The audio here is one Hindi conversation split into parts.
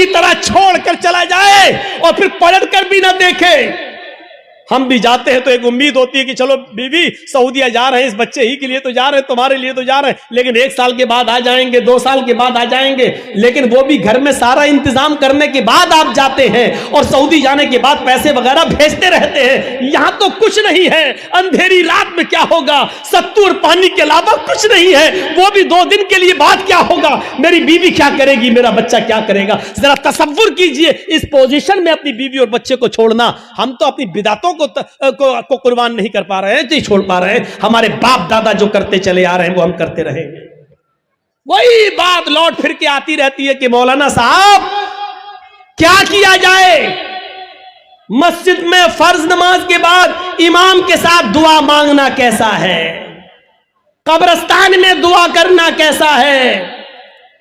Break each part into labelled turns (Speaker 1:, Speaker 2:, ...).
Speaker 1: की तरह छोड़कर चला जाए और फिर पलट कर भी ना देखे। हम भी जाते हैं तो एक उम्मीद होती है कि चलो बीवी सऊदीया जा रहे हैं, इस बच्चे ही के लिए तो जा रहे हैं, तुम्हारे लिए तो जा रहे हैं, लेकिन 1 साल के बाद आ जाएंगे, 2 साल के बाद आ जाएंगे। लेकिन वो भी घर में सारा इंतजाम करने के बाद आप जाते हैं और सऊदी जाने के बाद पैसे वगैरह भेजते रहते हैं। यहां तो कुछ नहीं है, अंधेरी रात में क्या होगा, सत्तू और पानी के अलावा कुछ नहीं है, वो भी 2 दिन के लिए, बाद क्या होगा, मेरी बीवी क्या करेगी, मेरा बच्चा क्या करेगा। जरा तसव्वुर कीजिए इस पोजीशन में अपनी बीवी और बच्चे को छोड़ना। हम तो अपनी बिदातों को कुर्बान नहीं कर पा रहे हैं, नहीं छोड़ पा रहे हैं। हमारे बाप दादा जो करते चले आ रहे हैं वो हम करते रहेंगे। वही बात लौट फिर के आती रहती है कि मौलाना साहब क्या किया जाए, मस्जिद में फर्ज नमाज के बाद इमाम के साथ दुआ मांगना कैसा है, कब्रिस्तान में दुआ करना कैसा है,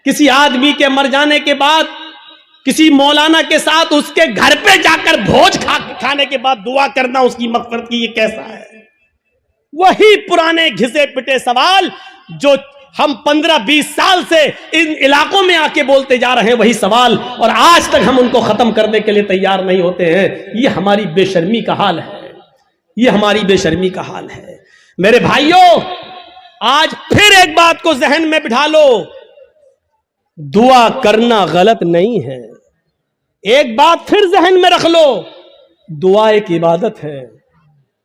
Speaker 1: किसी आदमी के मर जाने के बाद किसी मौलाना के साथ उसके घर पे जाकर भोज खाने के बाद दुआ करना उसकी मग़फ़िरत की, ये कैसा है। वही पुराने घिसे पिटे सवाल जो हम 15-20 साल से इन इलाकों में आके बोलते जा रहे हैं, वही सवाल, और आज तक हम उनको खत्म करने के लिए तैयार नहीं होते हैं। ये हमारी बेशर्मी का हाल है, ये हमारी बेशर्मी का हाल है। मेरे भाइयों, आज फिर एक बात को जहन में बिठा लो, दुआ करना गलत नहीं है। एक बात फिर जहन में रख लो, दुआ एक इबादत है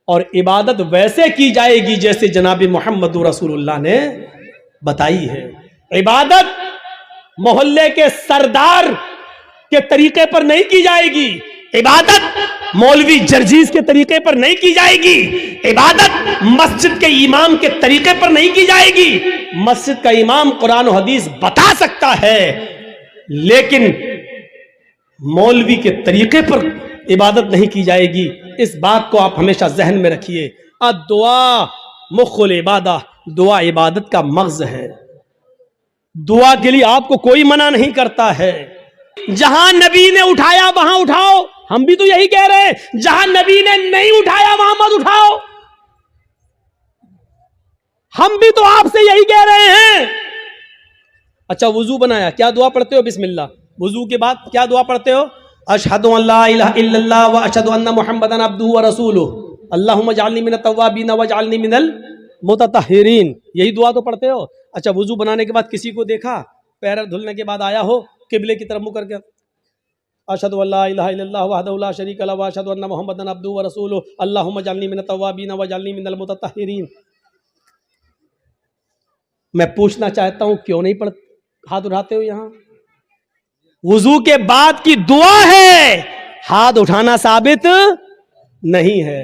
Speaker 1: और इबादत वैसे की जाएगी जैसे जनाब मोहम्मद रसूलुल्लाह ने बताई है। इबादत मोहल्ले के सरदार के तरीके पर नहीं की जाएगी, इबादत मौलवी जर्जीज के तरीके पर नहीं की जाएगी, इबादत मस्जिद के इमाम के तरीके पर नहीं की जाएगी। मस्जिद का इमाम कुरान और हदीस बता सकता है, लेकिन मौलवी के तरीके पर इबादत नहीं की जाएगी। इस बात को आप हमेशा जहन में रखिए। दुआ मुख्कुल इबादा, दुआ इबादत का मग़ज़ है। दुआ के लिए आपको कोई मना नहीं करता है। जहां नबी ने उठाया वहां उठाओ, हम भी तो यही कह रहे हैं। जहां नबी ने नहीं उठाया वहां मत उठाओ, हम भी तो आपसे यही कह रहे हैं। अच्छा, वुजू बनाया, क्या दुआ पढ़ते हो? बिस्मिल्लाह। वुजू के बाद क्या दुआ पढ़ते हो? अशहदु अल्ला इलाहा इल्लल्लाह व अशहदु अन्ना मुहम्मदन अब्दुहु व रसूलुहु अल्लाहुम्मा जअलनी मिनत तव्वाबीन व जअलनी मिनल मुततहिरीन। यही दुआ तो पढ़ते हो। अच्छा, वुजू बनाने के बाद किसी को देखा, पैर धुलने के बाद आया हो, किबले की तरफ मुंह करके अशहदु अल्ला इलाहा इल्लल्लाह वहदहु ला शरीका लहु व अशहदु अन्ना मुहम्मदन अब्दुहु व रसूलुहु अल्लाहुम्मा जअलनी मिनत तव्वाबीन व जअलनी मिनल मुततहिरीन। मैं पूछना चाहता हूं, क्यों नहीं पढ़ हाथ उठाते हो? यहां वुजू के बाद की दुआ है, हाथ उठाना साबित नहीं है।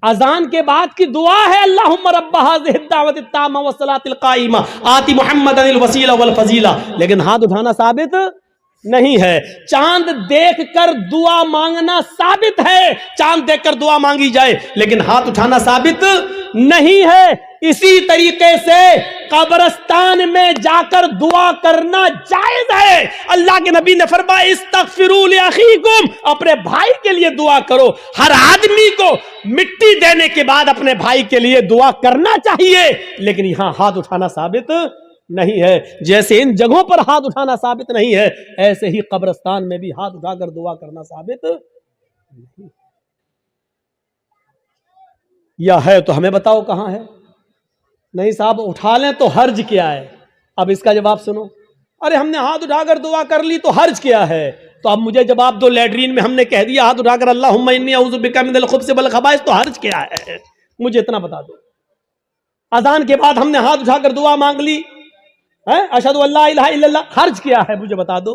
Speaker 1: अजान के बाद की दुआ है, अल्लाहुम्मा रब्बा हाज़िहि दावति ताम्मा व सलातिल काइमा आति मुहम्मदनिल वसीला वल फजीला, लेकिन हाथ उठाना साबित नहीं है। चांद देखकर दुआ मांगना साबित है, चांद देखकर दुआ मांगी जाए, लेकिन हाथ उठाना साबित नहीं है। इसी तरीके से कब्रिस्तान में जाकर दुआ करना जायज है। अल्लाह के नबी ने फरमाया इस्तगफिरू लिअखीकुम, अपने भाई के लिए दुआ करो। हर आदमी को मिट्टी देने के बाद अपने भाई के लिए दुआ करना चाहिए, लेकिन यहां हाथ उठाना साबित नहीं है। जैसे इन जगहों पर हाथ उठाना साबित नहीं है, ऐसे ही कब्रिस्तान में भी हाथ उठाकर दुआ करना साबित नहीं। या है तो हमें बताओ कहां है। नहीं साहब, उठा लें तो हर्ज क्या है? अब इसका जवाब सुनो। अरे हमने हाथ उठाकर दुआ कर ली तो हर्ज क्या है? तो अब मुझे जवाब दो, लैट्रीन में हमने कह दिया हाथ उठाकर अल्लाहुम्मा इन्नी अऊज़ु बिका मिनल खुब्ज़ि वल खबाइस, तो हर्ज क्या है? मुझे इतना बता दो। अज़ान के बाद हमने हाथ उठाकर दुआ मांग ली है, अशहदु अल्ला इलाहा इल्लल्लाह, हर्ज क्या है? मुझे बता दो।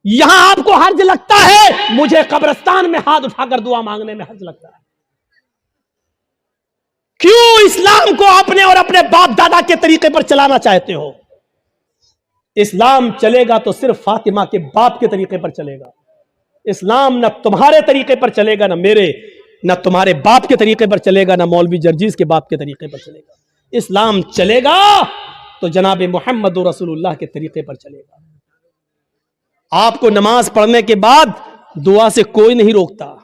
Speaker 1: यहां आपको हर्ज लगता है, मुझे कब्रिस्तान में हाथ उठाकर दुआ मांगने में हर्ज लगता है। क्यों इस्लाम को अपने और अपने बाप दादा के तरीके पर चलाना चाहते हो? इस्लाम चलेगा तो सिर्फ फातिमा के बाप के तरीके पर चलेगा। इस्लाम न तुम्हारे तरीके पर चलेगा, न मेरे, न तुम्हारे बाप के तरीके पर चलेगा, न मौलवी जर्जीज के बाप के तरीके पर चलेगा। इस्लाम चलेगा तो जनाब मोहम्मद रसूलुल्लाह के तरीके पर चलेगा। आपको नमाज पढ़ने के बाद दुआ से कोई नहीं रोकता।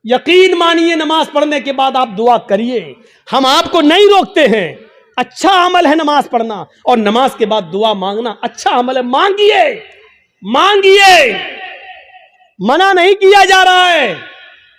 Speaker 1: यकीन मानिए, नमाज पढ़ने के बाद आप दुआ करिए, हम आपको नहीं रोकते हैं। अच्छा अमल है नमाज पढ़ना, और नमाज के बाद दुआ मांगना अच्छा अमल है। मांगिए, मांगिए, मना नहीं किया जा रहा है,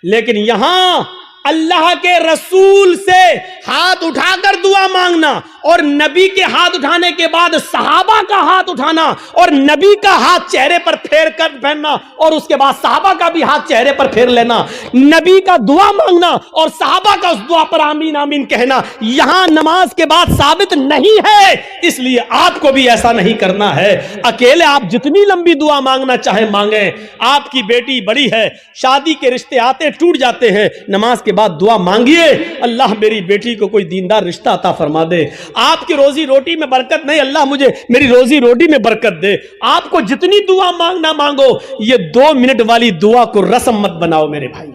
Speaker 1: लेकिन यहां अल्लाह के रसूल से हाथ उठाकर दुआ मांगना और नबी के हाथ उठाने के बाद सहाबा का हाथ उठाना और नबी का हाथ चेहरे पर फेर कर पहनना और उसके बाद सहाबा का भी हाथ चेहरे पर फेर लेना, नबी का दुआ मांगना और सहाबा का उस दुआ पर आमीन आमीन कहना, यहां नमाज के बाद साबित नहीं है। इसलिए आपको भी ऐसा नहीं करना है। अकेले आप जितनी लंबी दुआ मांगना चाहे मांगे। आपकी बेटी बड़ी है, शादी के रिश्ते आते टूट जाते हैं, नमाज के बाद दुआ मांगिए, अल्लाह मेरी बेटी को कोई दीनदार रिश्ता अता फरमा दे। आपकी रोजी रोटी में बरकत नहीं, अल्लाह मुझे मेरी रोजी रोटी में बरकत दे। आपको जितनी दुआ मांगना मांगो, ये 2 मिनट वाली दुआ को रस्म मत बनाओ मेरे भाई।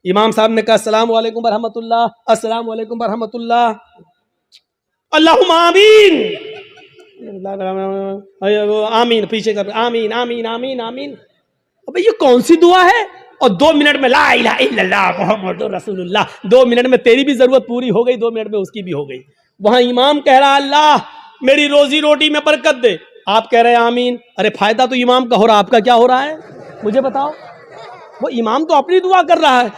Speaker 1: इमाम साहब ने कहा अस्सलाम वालेकुम बरहमतुल्लाह, अस्सलाम वालेकुम बरहमतुल्लाह, अल्लाहुम्मा आमीन, आमीन, पीछे कर आमीन आमीन आमीन आमीन। अबे ये कौन सी दुआ है? और 2 मिनट में ला इलाहा इल्लल्लाह मुहम्मदुर रसूलुल्लाह, 2 मिनट में तेरी भी जरूरत पूरी हो गई, 2 मिनट में उसकी भी हो गई। वहां इमाम कह रहा अल्लाह मेरी रोजी रोटी में बरकत दे, आप कह रहे हैं आमीन। अरे फायदा तो इमाम का हो रहा, आपका क्या हो रहा है मुझे बताओ? वो इमाम तो अपनी दुआ कर रहा है?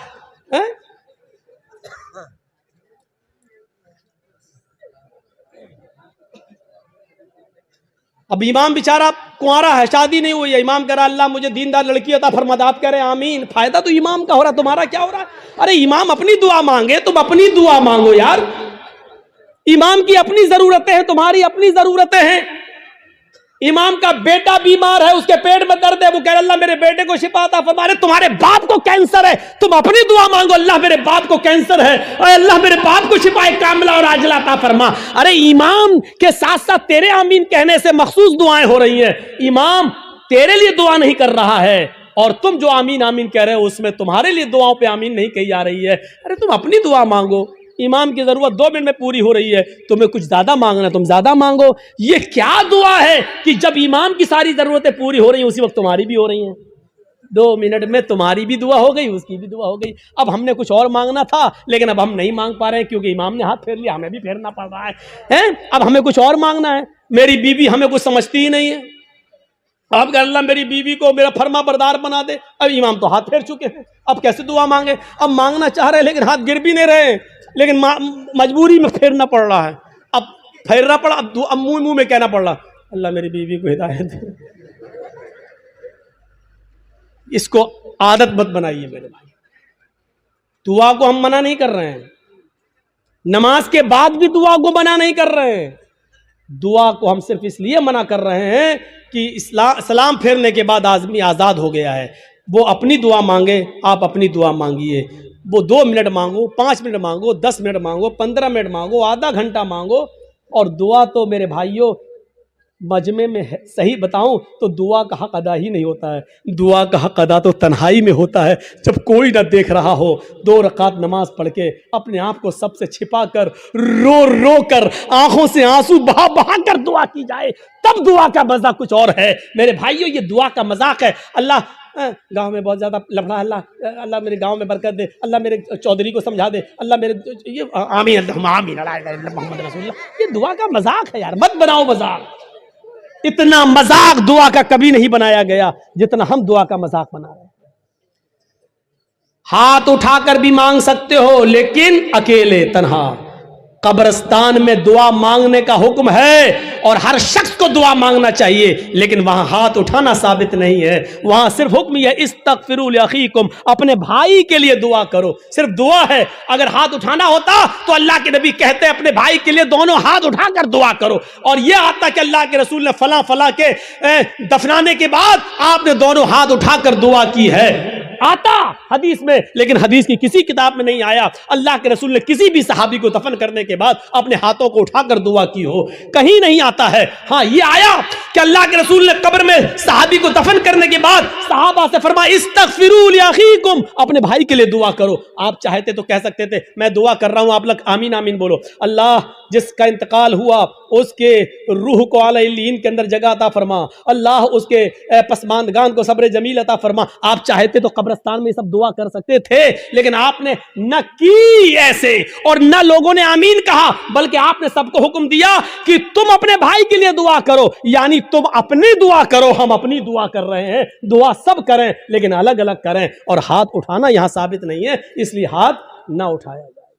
Speaker 1: अब इमाम बेचारा कुंवारा है, शादी नहीं हुई है, इमाम कह रहा अल्लाह मुझे दीनदार लड़की अता फरमा दे, आप कह रहे हैं आमीन। फायदा तो इमाम का हो रहा, तुम्हारा क्या हो रहा है? अरे इमाम अपनी दुआ मांगे, तुम अपनी दुआ मांगो यार। इमाम की अपनी जरूरतें हैं, तुम्हारी अपनी जरूरतें हैं। इमाम का बेटा बीमार है, उसके पेट में दर्द है, वो कह रहा अल्लाह मेरे बेटे को शिफा अता फरमा दे। तुम्हारे बाप को कैंसर है, तुम अपनी दुआ मांगो अल्लाह मेरे बाप को कैंसर है, अल्लाह मेरे बाप को शिफाए कामिला और आजिला अता फरमा। अरे इमाम के साथ साथ तेरे आमीन कहने से मखसूस दुआएं हो रही हैं। इमाम तेरे लिए दुआ नहीं कर रहा है और तुम जो आमीन आमीन कह रहे हो उसमें तुम्हारे लिए दुआओं पे आमीन नहीं कही जा रही है। अरे तुम अपनी दुआ मांगो, इमाम की जरूरत 2 मिनट में पूरी हो रही है, तुम्हें कुछ ज्यादा मांगना तुम ज्यादा मांगो। ये क्या दुआ है कि जब इमाम की सारी जरूरतें पूरी हो रही हैं उसी वक्त तुम्हारी भी हो रही हैं। 2 मिनट में तुम्हारी भी दुआ हो गई, उसकी भी दुआ हो गई। अब हमने कुछ और मांगना था लेकिन अब हम नहीं मांग पा रहे हैं क्योंकि इमाम ने हाथ फेर लिया, हमें भी फेरना पड़ रहा है? अब हमें कुछ और मांगना है। मेरी बीवी हमें कुछ समझती ही नहीं है, अब अल्लाह मेरी बीवी को मेरा फर्मा बरदार बना दे। अब इमाम तो हाथ फेर चुके हैं, अब कैसे दुआ मांगे? अब मांगना चाह रहे हैं लेकिन हाथ गिर भी नहीं रहे, लेकिन मजबूरी में फेरना पड़ रहा है। अब फेरना पड़ा, अब मुंह में कहना पड़ रहा अल्लाह मेरी बीवी को हिदायत दे। इसको आदत मत बनाइए मेरे भाई। दुआ को हम मना नहीं कर रहे हैं, नमाज के बाद भी दुआ को मना नहीं कर रहे हैं। दुआ को हम सिर्फ इसलिए मना कर रहे हैं कि सलाम फेरने के बाद आदमी आज़ाद हो गया है। वो अपनी दुआ मांगे, आप अपनी दुआ मांगिए। वो 2 मिनट मांगो, 5 मिनट मांगो, 10 मिनट मांगो, 15 मिनट मांगो, आधा घंटा मांगो। और दुआ तो मेरे भाइयों मजमे में है, सही बताऊं तो दुआ का हक अदा ही नहीं होता है। दुआ का हक अदा तो तन्हाई में होता है, जब कोई ना देख रहा हो, 2 रकात नमाज पढ़ के अपने आप को सबसे छिपा कर रो रो कर आंखों से आंसू बहा बहा कर दुआ की जाए, तब दुआ का मजा कुछ और है मेरे भाइयों। ये दुआ का मजाक है। अल्लाह गांव में बहुत ज्यादा लफड़ा, अल्लाह मेरे गांव में बरकत दे, अल्लाह मेरे चौधरी को समझा दे, अल्लाह मेरे ये आमीन आमीन मोहम्मद रसूलुल्लाह। ये दुआ का मजाक है यार, मत बनाओ मजाक। इतना मजाक दुआ का कभी नहीं बनाया गया जितना हम दुआ का मजाक बना रहे हैं। हाथ उठाकर भी मांग सकते हो लेकिन अकेले तन्हा। कब्रिस्तान में दुआ मांगने का हुक्म है और हर शख्स को दुआ मांगना चाहिए, लेकिन वहां हाथ उठाना साबित नहीं है। वहां सिर्फ हुक्म यह इस्तगफिरू लिअखीकुम, अपने भाई के लिए दुआ करो, सिर्फ दुआ है। अगर हाथ उठाना होता तो अल्लाह के नबी कहते अपने भाई के लिए दोनों हाथ उठाकर दुआ करो। और यह आता कि अल्लाह के रसूल ने फला फला के दफनाने के बाद आपने दोनों हाथ उठाकर दुआ की है, आता हदीस में, लेकिन हदीस की किसी किताब में नहीं आया अल्लाह के रसूल ने किसी भी सहाबी को दफन करने के बाद अपने हाथों को उठाकर दुआ की हो, कहीं नहीं आता है। हाँ ये आया कि अल्लाह के रसूल ने कब्र में सहाबी को दफन करने के बाद सहाबा से फरमाया इस्तगफिरू लिअखीकुम, अपने भाई के लिए दुआ करो। आप चाहते तो कह सकते थे मैं दुआ कर रहा हूं, आप लोग आमीन आमीन बोलो। अल्लाह जिसका इंतकाल हुआ उसके रूह को आला इल्लीन के अंदर जगह अता फरमा, अल्लाह उसके पसमानदगान को सब्र जमील अता फरमा। आप चाहते तो कब्र कब्रिस्तान में ये सब दुआ कर सकते थे, लेकिन आपने न की ऐसे और न लोगों ने आमीन कहा, बल्कि आपने सबको हुक्म दिया कि तुम अपने भाई के लिए दुआ करो, यानी तुम अपनी दुआ करो, हम अपनी दुआ कर रहे हैं। दुआ सब करें लेकिन अलग अलग करें, और हाथ उठाना यहां साबित नहीं है, इसलिए हाथ ना उठाया जाए।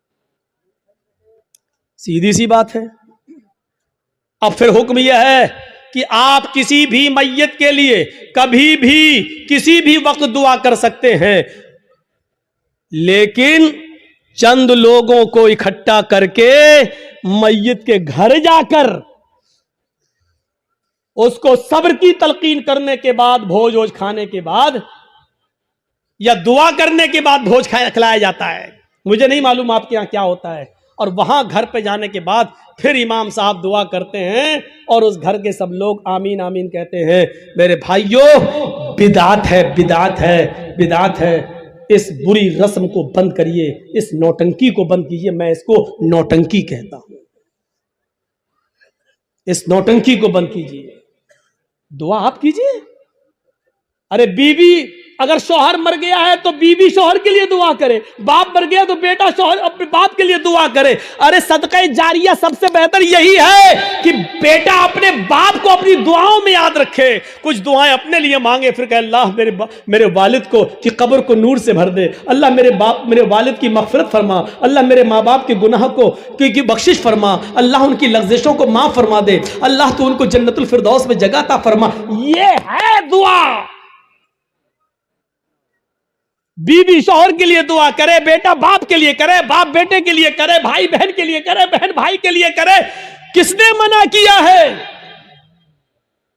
Speaker 1: सीधी सी बात है। अब फिर हुक्म यह है कि आप किसी भी मैयत के लिए कभी भी किसी भी वक्त दुआ कर सकते हैं, लेकिन चंद लोगों को इकट्ठा करके मैयत के घर जाकर उसको सब्र की तलकीन करने के बाद, भोज वोज खाने के बाद या दुआ करने के बाद भोज खिलाया जाता है। मुझे नहीं मालूम आपके यहां क्या होता है। और वहां घर पे जाने के बाद फिर इमाम साहब दुआ करते हैं और उस घर के सब लोग आमीन आमीन कहते हैं। मेरे भाइयों, बिदात है, बिदात है, बिदात है। इस बुरी रस्म को बंद करिए, इस नौटंकी को बंद कीजिए। मैं इसको नौटंकी कहता हूं। इस नौटंकी को बंद कीजिए, दुआ आप कीजिए। अरे बीवी, अगर शौहर मर गया है तो बीवी शौहर के लिए दुआ करे, बाप मर गया तो बेटा शौहर अपने बाप के लिए दुआ करे। अरे सदका जारिया सबसे बेहतर यही है कि बेटा अपने बाप को अपनी दुआओं में याद रखे, कुछ दुआएं अपने लिए मांगे, फिर कहे अल्लाह मेरे वालिद को की कब्र को नूर से भर दे, अल्लाह मेरे वालिद की मग़फ़िरत फरमा, अल्लाह मेरे माँ बाप के गुनाह को की बख्शिश फरमा, अल्लाह उनकी लग़्ज़िशों को माफ़ फरमा दे, अल्लाह तो उनको जन्नतुल फिरदौस में जगह अता फरमा। ये है दुआ। बीवी शौहर के लिए दुआ करे, बेटा बाप के लिए करे, बाप बेटे के लिए करे, भाई बहन के लिए करे, बहन भाई के लिए करे। किसने मना किया है?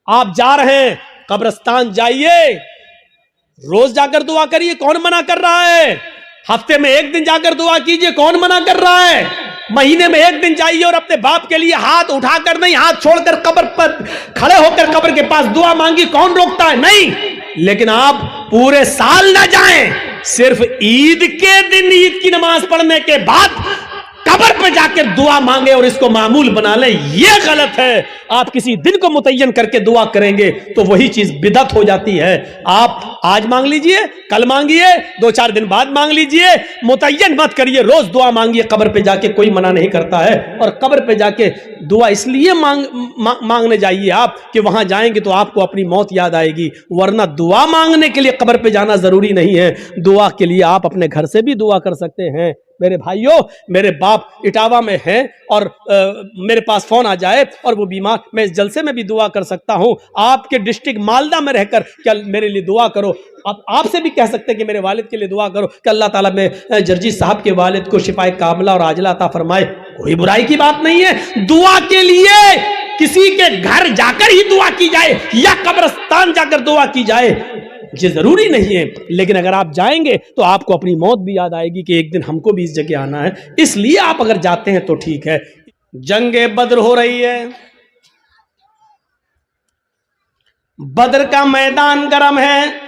Speaker 1: आप जा रहे हैं कब्रिस्तान, जाइए, रोज जाकर दुआ करिए, कौन मना कर रहा है? हफ्ते में एक दिन जाकर दुआ कीजिए, कौन मना कर रहा है? महीने में एक दिन जाइए और अपने बाप के लिए हाथ उठाकर नहीं, हाथ छोड़कर कब्र पर खड़े होकर कब्र के पास दुआ मांगी, कौन रोकता है? नहीं। लेकिन आप पूरे साल ना जाएं, सिर्फ ईद के दिन ईद की नमाज पढ़ने के बाद कब्र पे जाकर दुआ मांगे और इसको मामूल बना लें, यह गलत है। आप किसी दिन को मुतय्यन करके दुआ करेंगे तो वही चीज बिदअत हो जाती है। आप आज मांग लीजिए, कल मांगिए, 2-4 दिन बाद मांग लीजिए, मुतय्यन मत करिए, रोज दुआ मांगिए कब्र पे जाके, कोई मना नहीं करता है। और कब्र पे जाके दुआ इसलिए मांगने जाइए आप कि वहां जाएंगे तो आपको अपनी मौत याद आएगी, वरना दुआ मांगने के लिए कब्र पे जाना जरूरी नहीं है। दुआ के लिए आप अपने घर से भी दुआ कर सकते हैं। मेरे भाइयों, मेरे बाप इटावा में हैं और मेरे पास फोन आ जाए और वो बीमार, मैं इस जलसे में भी दुआ कर सकता हूं। आपके डिस्ट्रिक्ट मालदा में रहकर क्या मेरे लिए दुआ करो। आप आपसे भी कह सकते हैं कि मेरे वालिद के लिए दुआ करो कि अल्लाह ताला में जर्जी साहब के वालिद को शिफाए कामला और आजला अता फरमाए। कोई बुराई की बात नहीं है। दुआ के लिए किसी के घर जाकर ही दुआ की जाए या कब्रिस्तान जाकर दुआ की जाए, ये जरूरी नहीं है। लेकिन अगर आप जाएंगे तो आपको अपनी मौत भी याद आएगी कि एक दिन हमको भी इस जगह आना है। इसलिए आप अगर जाते हैं तो ठीक है। जंगे बद्र हो रही है, बद्र का मैदान गर्म है।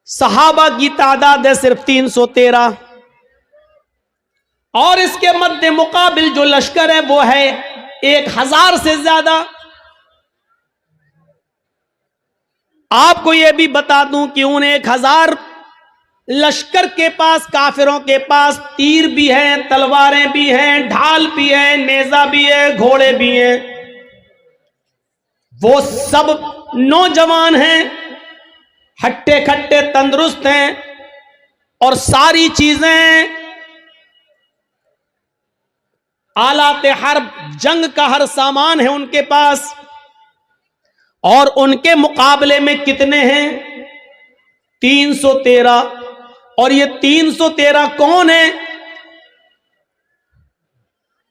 Speaker 1: सहाबा की तादाद है सिर्फ 313 और इसके मध्य मुकाबिल जो लश्कर है वो है 1000 से ज्यादा। आपको यह भी बता दूं कि उन 1000 लश्कर के पास, काफिरों के पास तीर भी हैं, तलवारें भी हैं, ढाल भी है, नेजा भी है, घोड़े भी हैं। वो सब नौजवान हैं, हट्टे खट्टे तंदुरुस्त हैं और सारी चीजें आलाते हर्ब, जंग का हर सामान है उनके पास। और उनके मुकाबले में कितने हैं? 313। और ये 313 कौन है?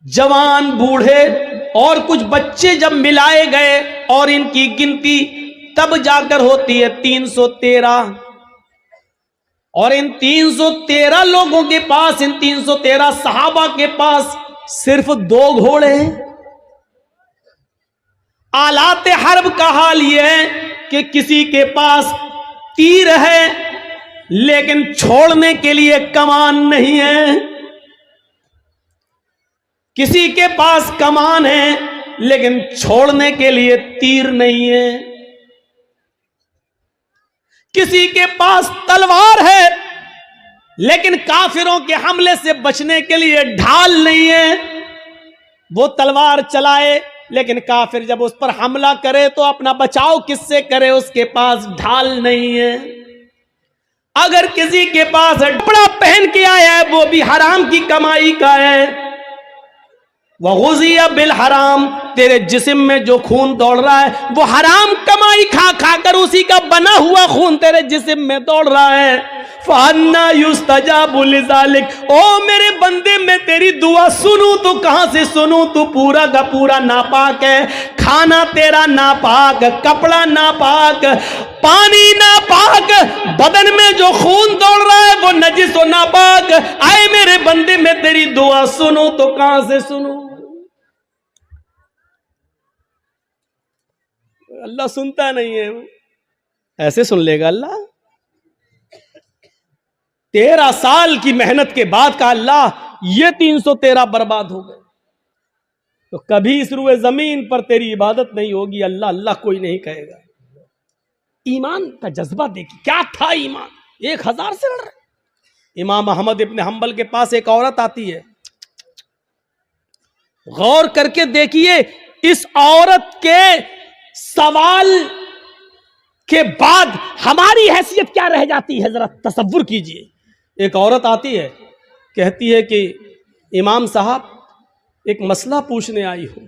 Speaker 1: जवान, बूढ़े और कुछ बच्चे जब मिलाए गए और इनकी गिनती तब जाकर होती है 313। और इन 313 लोगों के पास, इन 313 सहाबा के पास सिर्फ 2 घोड़े हैं। आलाते हर्ब का हाल यह है कि किसी के पास तीर है लेकिन छोड़ने के लिए कमान नहीं है, किसी के पास कमान है लेकिन छोड़ने के लिए तीर नहीं है, किसी के पास तलवार है लेकिन काफिरों के हमले से बचने के लिए ढाल नहीं है। वो तलवार चलाए लेकिन काफिर जब उस पर हमला करे तो अपना बचाव किससे करे, उसके पास ढाल नहीं है। अगर किसी के पास कपड़ा पहन के आया है वो भी हराम की कमाई का है, वह गुज़िया बिल हराम, तेरे जिस्म में जो खून दौड़ रहा है वो हराम कमाई खा खा कर उसी का बना हुआ खून तेरे जिस्म में दौड़ रहा है। फ़अन्ना युस्तजाबु लिज़ालिक, ओ मेरे बंदे मैं तेरी दुआ सुनूं तो कहां से सुनूं, तू पूरा का पूरा नापाक है, खाना तेरा नापाक, कपड़ा नापाक, पानी नापाक, बदन में जो खून दौड़ रहा है वो नजिस और नापाक। आए मेरे बंदे मैं तेरी दुआ सुनूं तो कहां से सुनूं। अल्लाह सुनता नहीं है, ऐसे सुन लेगा अल्लाह? 13 साल की मेहनत के बाद का अल्लाह ये 313 बर्बाद हो गए। तो कभी इस रुए जमीन पर तेरी इबादत नहीं होगी, अल्लाह अल्लाह कोई नहीं कहेगा। ईमान का जज्बा देखिए, क्या था ईमान, 1000 से लड़ रहे। इमाम अहमद इब्न हंबल के पास एक औरत आती है, गौर करके देखिए इस औरत के सवाल के बाद हमारी हैसियत क्या रह जाती है, जरा तसव्वुर कीजिए। एक औरत आती है, कहती है कि इमाम साहब एक मसला पूछने आई हूं।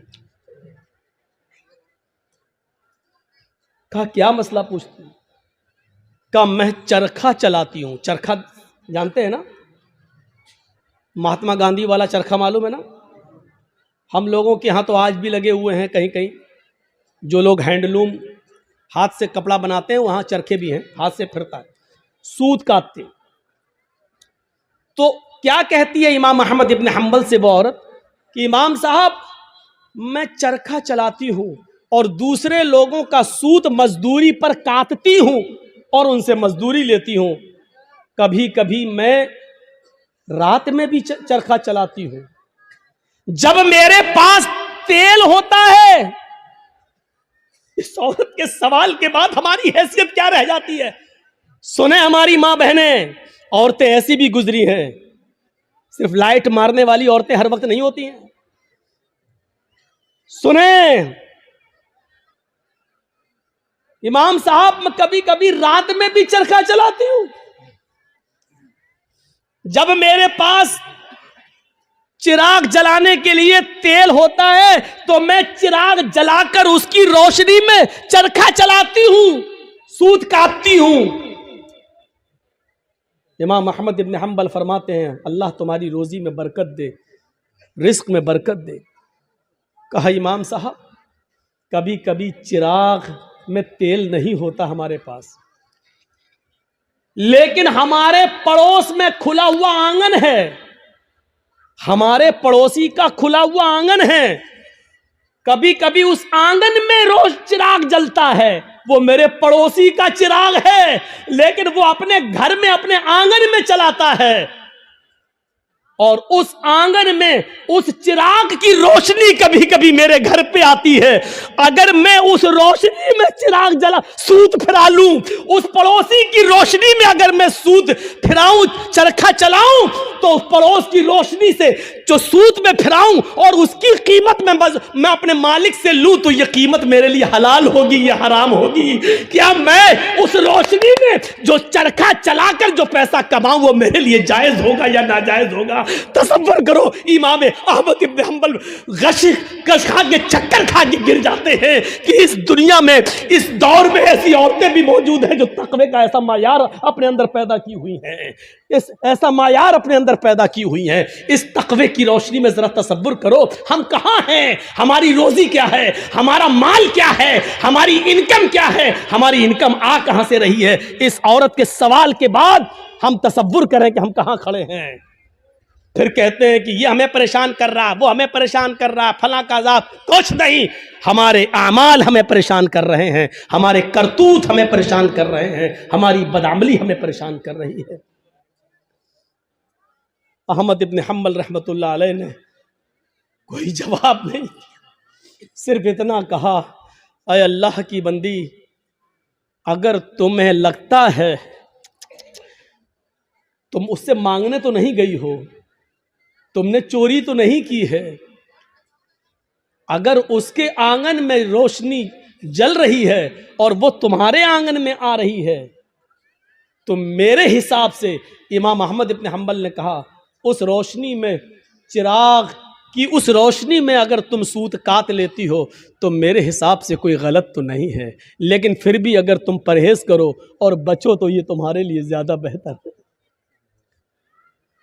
Speaker 1: कहा क्या मसला पूछती हूं? कहा मैं चरखा चलाती हूं। चरखा जानते हैं ना, महात्मा गांधी वाला चरखा मालूम है ना? हम लोगों के यहां तो आज भी लगे हुए हैं, कहीं कहीं जो लोग हैंडलूम हाथ से कपड़ा बनाते हैं वहां चरखे भी हैं, हाथ से फिरता है, सूत काटते हैं। तो क्या कहती है इमाम अहमद इब्न हंबल से वो औरत कि इमाम साहब मैं चरखा चलाती हूं और दूसरे लोगों का सूत मजदूरी पर काटती हूं और उनसे मजदूरी लेती हूं। कभी कभी मैं रात में भी चरखा चलाती हूं। जब मेरे पास तेल होता है, इस औरत के सवाल के बाद हमारी हैसियत क्या रह जाती है। सुने हमारी मां बहनें, औरतें ऐसी भी गुजरी हैं, सिर्फ लाइट मारने वाली औरतें हर वक्त नहीं होती हैं। सुने इमाम साहब मैं कभी कभी रात में भी चरखा चलाती हूं। जब मेरे पास चिराग जलाने के लिए तेल होता है तो मैं चिराग जलाकर उसकी रोशनी में चरखा चलाती हूं, सूत काटती हूं। इमाम अहमद इब्न हंबल फरमाते हैं अल्लाह तुम्हारी रोजी में बरकत दे, रिस्क में बरकत दे। कहा इमाम साहब कभी कभी चिराग में तेल नहीं होता हमारे पास, लेकिन हमारे पड़ोस में खुला हुआ आंगन है, हमारे पड़ोसी का खुला हुआ आंगन है, कभी कभी उस आंगन में रोज चिराग जलता है, वो मेरे पड़ोसी का चिराग है लेकिन वो अपने घर में अपने आंगन में चलाता है और उस आंगन में उस चिराग की रोशनी कभी कभी मेरे घर पे आती है। अगर मैं उस रोशनी में चिराग जला सूत फिरा लूं, उस पड़ोसी की रोशनी में अगर मैं सूत फिराऊं, चरखा चलाऊं, तो उस पड़ोस की रोशनी से जो सूत में फिराऊं और उसकी कीमत में मैं अपने मालिक से लूं तो यह कीमत मेरे लिए हलाल होगी या हराम होगी? क्या मैं उस रोशनी में जो चरखा चलाकर जो पैसा कमाऊं वो मेरे लिए जायज होगा या नाजायज होगा? तसव्वुर करो इमाम अहमद इब्न हंबल गश खा के चक्कर खा के गिर जाते हैं कि इस दुनिया में इस दौर में ऐसी औरतें भी मौजूद हैं जो तकवे का ऐसा मायार अपने अंदर पैदा की हुई हैं, इस ऐसा मायार अपने अंदर पैदा की हुई हैं। इस तकवे की रोशनी में जरा तसव्वुर करो हम कहां हैं, हमारी रोजी क्या है, हमारा माल क्या है, हमारी इनकम क्या है, हमारी इनकम आ कहां से रही है। इस औरत के सवाल के बाद हम तसव्वुर करें कि हम कहां खड़े हैं। फिर कहते हैं कि ये हमें परेशान कर रहा, वो हमें परेशान कर रहा, फला का अज़ाब। कुछ नहीं, हमारे आमाल हमें परेशान कर रहे हैं, हमारे करतूत हमें परेशान कर रहे हैं, हमारी बदअमली हमें परेशान कर रही है। अहमद इब्न हंबल रहमतुल्लाह अलैह ने कोई जवाब नहीं, सिर्फ इतना कहा, अय अल्लाह की बंदी, अगर तुम्हें लगता है तुम उससे मांगने तो नहीं गई हो, तुमने चोरी तो नहीं की है, अगर उसके आंगन में रोशनी जल रही है और वो तुम्हारे आंगन में आ रही है, तो मेरे हिसाब से इमाम अहमद इब्न हंबल ने कहा उस रोशनी में, चिराग की उस रोशनी में अगर तुम सूत काट लेती हो तो मेरे हिसाब से कोई गलत तो नहीं है, लेकिन फिर भी अगर तुम परहेज करो और बचो तो ये तुम्हारे लिए ज्यादा बेहतर है।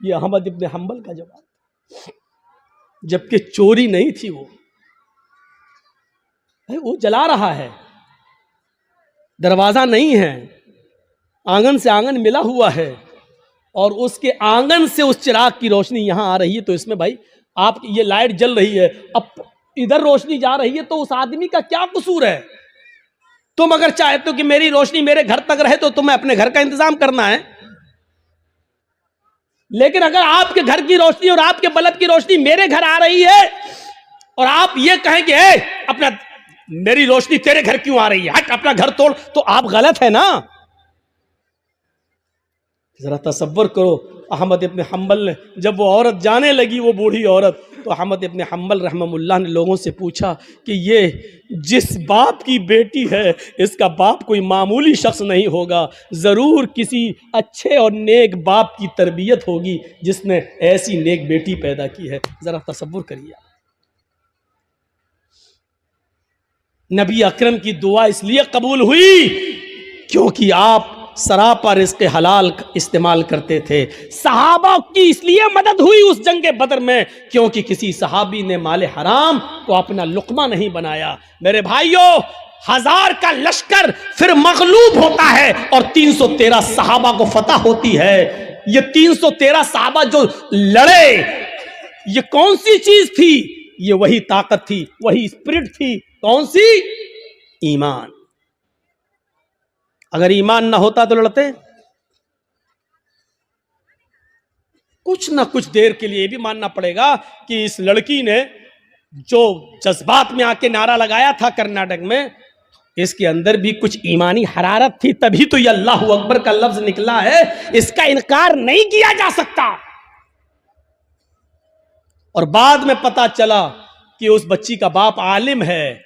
Speaker 1: ये अहमद इब्न हंबल का जवाब, जबकि चोरी नहीं थी, वो जला रहा है, दरवाजा नहीं है, आंगन से आंगन मिला हुआ है और उसके आंगन से उस चिराग की रोशनी यहां आ रही है, तो इसमें भाई आप ये लाइट जल रही है, अब इधर रोशनी जा रही है, तो उस आदमी का क्या कसूर है? तुम अगर चाहते हो कि मेरी रोशनी मेरे घर तक रहे तो तुम्हें अपने घर का इंतजाम करना है, लेकिन अगर आपके घर की रोशनी और आपके बल्ब की रोशनी मेरे घर आ रही है और आप ये कहें कि अपना मेरी रोशनी तेरे घर क्यों आ रही है, हट अपना घर तोड़, तो आप गलत है ना। जरा तसव्वुर करो, अहमद इब्न हंबल ने जब वो औरत जाने लगी, वो बूढ़ी औरत, तो अहमद इब्न हंबल रहमहुल्लाह ने लोगों से पूछा कि ये जिस बाप की बेटी है, इसका बाप कोई मामूली शख्स नहीं होगा, ज़रूर किसी अच्छे और नेक बाप की तरबियत होगी जिसने ऐसी नेक बेटी पैदा की है। ज़रा तसव्वुर करिए, नबी अकरम की दुआ इसलिए कबूल हुई क्योंकि आप सरापा रिज़्क़ हलाल इस्तेमाल करते थे। सहाबा की इसलिए मदद हुई उस जंगे बदर में क्योंकि किसी सहाबी ने माले हराम को अपना लुक़मा नहीं बनाया। मेरे भाइयों, 1000 का लश्कर फिर मगलूब होता है और 313 सहाबा को फतह होती है। ये 313 सहाबा जो लड़े, ये कौन सी चीज थी? ये वही ताकत थी, वही स्पिरिट थी। कौन सी? ईमान। अगर ईमान ना होता तो लड़ते? कुछ ना कुछ देर के लिए भी मानना पड़ेगा कि इस लड़की ने जो जज्बात में आके नारा लगाया था कर्नाटक में, इसके अंदर भी कुछ ईमानी हरारत थी, तभी तो ये अल्लाह अकबर का लफ्ज निकला है। इसका इनकार नहीं किया जा सकता। और बाद में पता चला कि उस बच्ची का बाप आलिम है,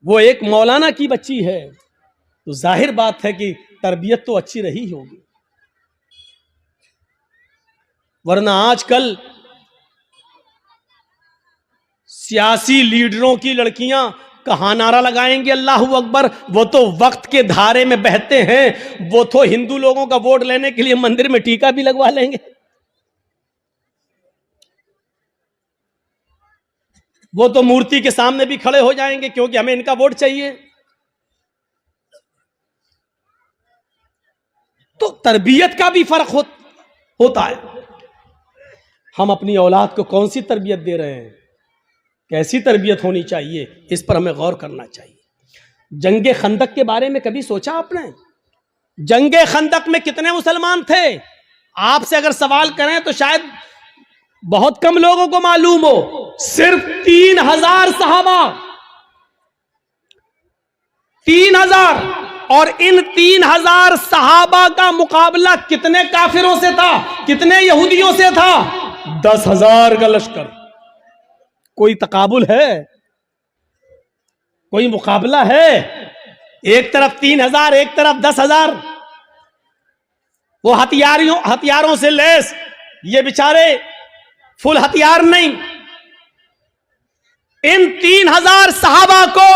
Speaker 1: वो एक मौलाना की बच्ची है, तो जाहिर बात है कि तरबियत तो अच्छी रही होगी। वरना आजकल सियासी लीडरों की लड़कियां कहां नारा लगाएंगे अल्लाह अकबर? वो तो वक्त के धारे में बहते हैं, वो तो हिंदू लोगों का वोट लेने के लिए मंदिर में टीका भी लगवा लेंगे। वो तो मूर्ति के सामने भी खड़े हो जाएंगे क्योंकि हमें इनका वोट चाहिए। तो तरबियत का भी फर्क होता है। हम अपनी औलाद को कौन सी तरबियत दे रहे हैं, कैसी तरबियत होनी चाहिए, इस पर हमें गौर करना चाहिए। जंगे खंदक के बारे में कभी सोचा आपने? जंगे खंदक में कितने मुसलमान थे? आपसे अगर सवाल करें तो शायद बहुत कम लोगों को मालूम हो। सिर्फ 3000 सहाबा, 3000, और इन 3000 सहाबा का मुकाबला कितने काफिरों से था, कितने यहूदियों से था? 10,000 का लश्कर। कोई तकाबुल है? कोई मुकाबला है? एक तरफ 3000, एक तरफ 10,000। वो हथियारों से लैस, ये बेचारे फुल हथियार नहीं। इन 3000 सहाबा को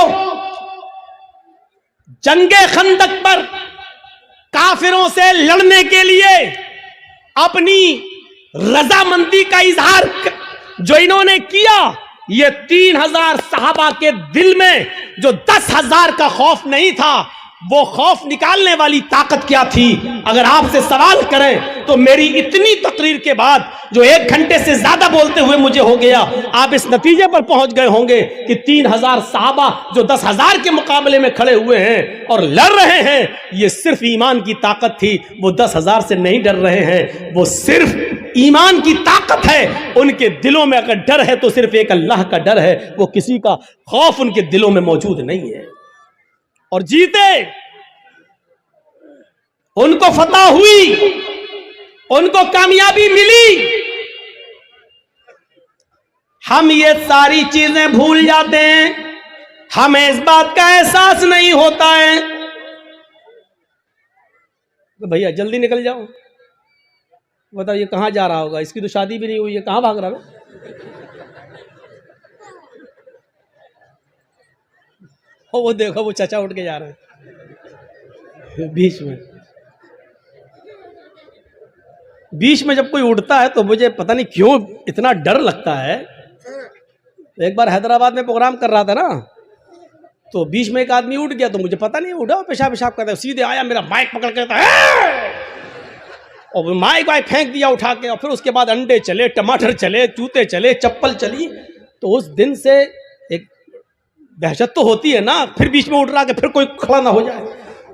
Speaker 1: जंगे खंदक पर काफिरों से लड़ने के लिए अपनी रजामंदी का इजहार जो इन्होंने किया, ये 3000 सहाबा के दिल में जो 10,000 का खौफ नहीं था, वो खौफ निकालने वाली ताकत क्या थी? अगर आपसे सवाल करें तो मेरी इतनी तकरीर के बाद जो 1 घंटे से ज्यादा बोलते हुए मुझे हो गया, आप इस नतीजे पर पहुंच गए होंगे कि 3000 सहाबा जो 10,000 के मुकाबले में खड़े हुए हैं और लड़ रहे हैं, ये सिर्फ ईमान की ताकत थी। वो 10,000 से नहीं डर रहे हैं, वो सिर्फ ईमान की ताकत है। उनके दिलों में अगर डर है तो सिर्फ एक अल्लाह का डर है, वो किसी का खौफ उनके दिलों में मौजूद नहीं है। और जीते उनको फतह हुई, उनको कामयाबी मिली। हम ये सारी चीजें भूल जाते हैं, हमें इस बात का एहसास नहीं होता है। तो भैया जल्दी निकल जाओ, बताओ ये कहां जा रहा होगा, इसकी तो शादी भी नहीं हुई है, कहां भाग रहा है? वो देखो वो चचा उठ के जा रहे हैं। बीच में जब कोई उठता है तो मुझे पता नहीं क्यों इतना डर लगता है। एक बार हैदराबाद में प्रोग्राम कर रहा था ना, तो बीच में एक आदमी उठ गया, तो मुझे पता नहीं उठा, पेशाब करता है, सीधे आया मेरा माइक पकड़ के कहता है, और माइक वाइक फेंक दिया उठा के। और फिर उसके बाद अंडे चले, टमाटर चले, जूते चले, चप्पल चली। तो उस दिन से एक दहशत तो होती है ना, फिर बीच में उठ रहा कि फिर कोई खड़ा ना हो जाए।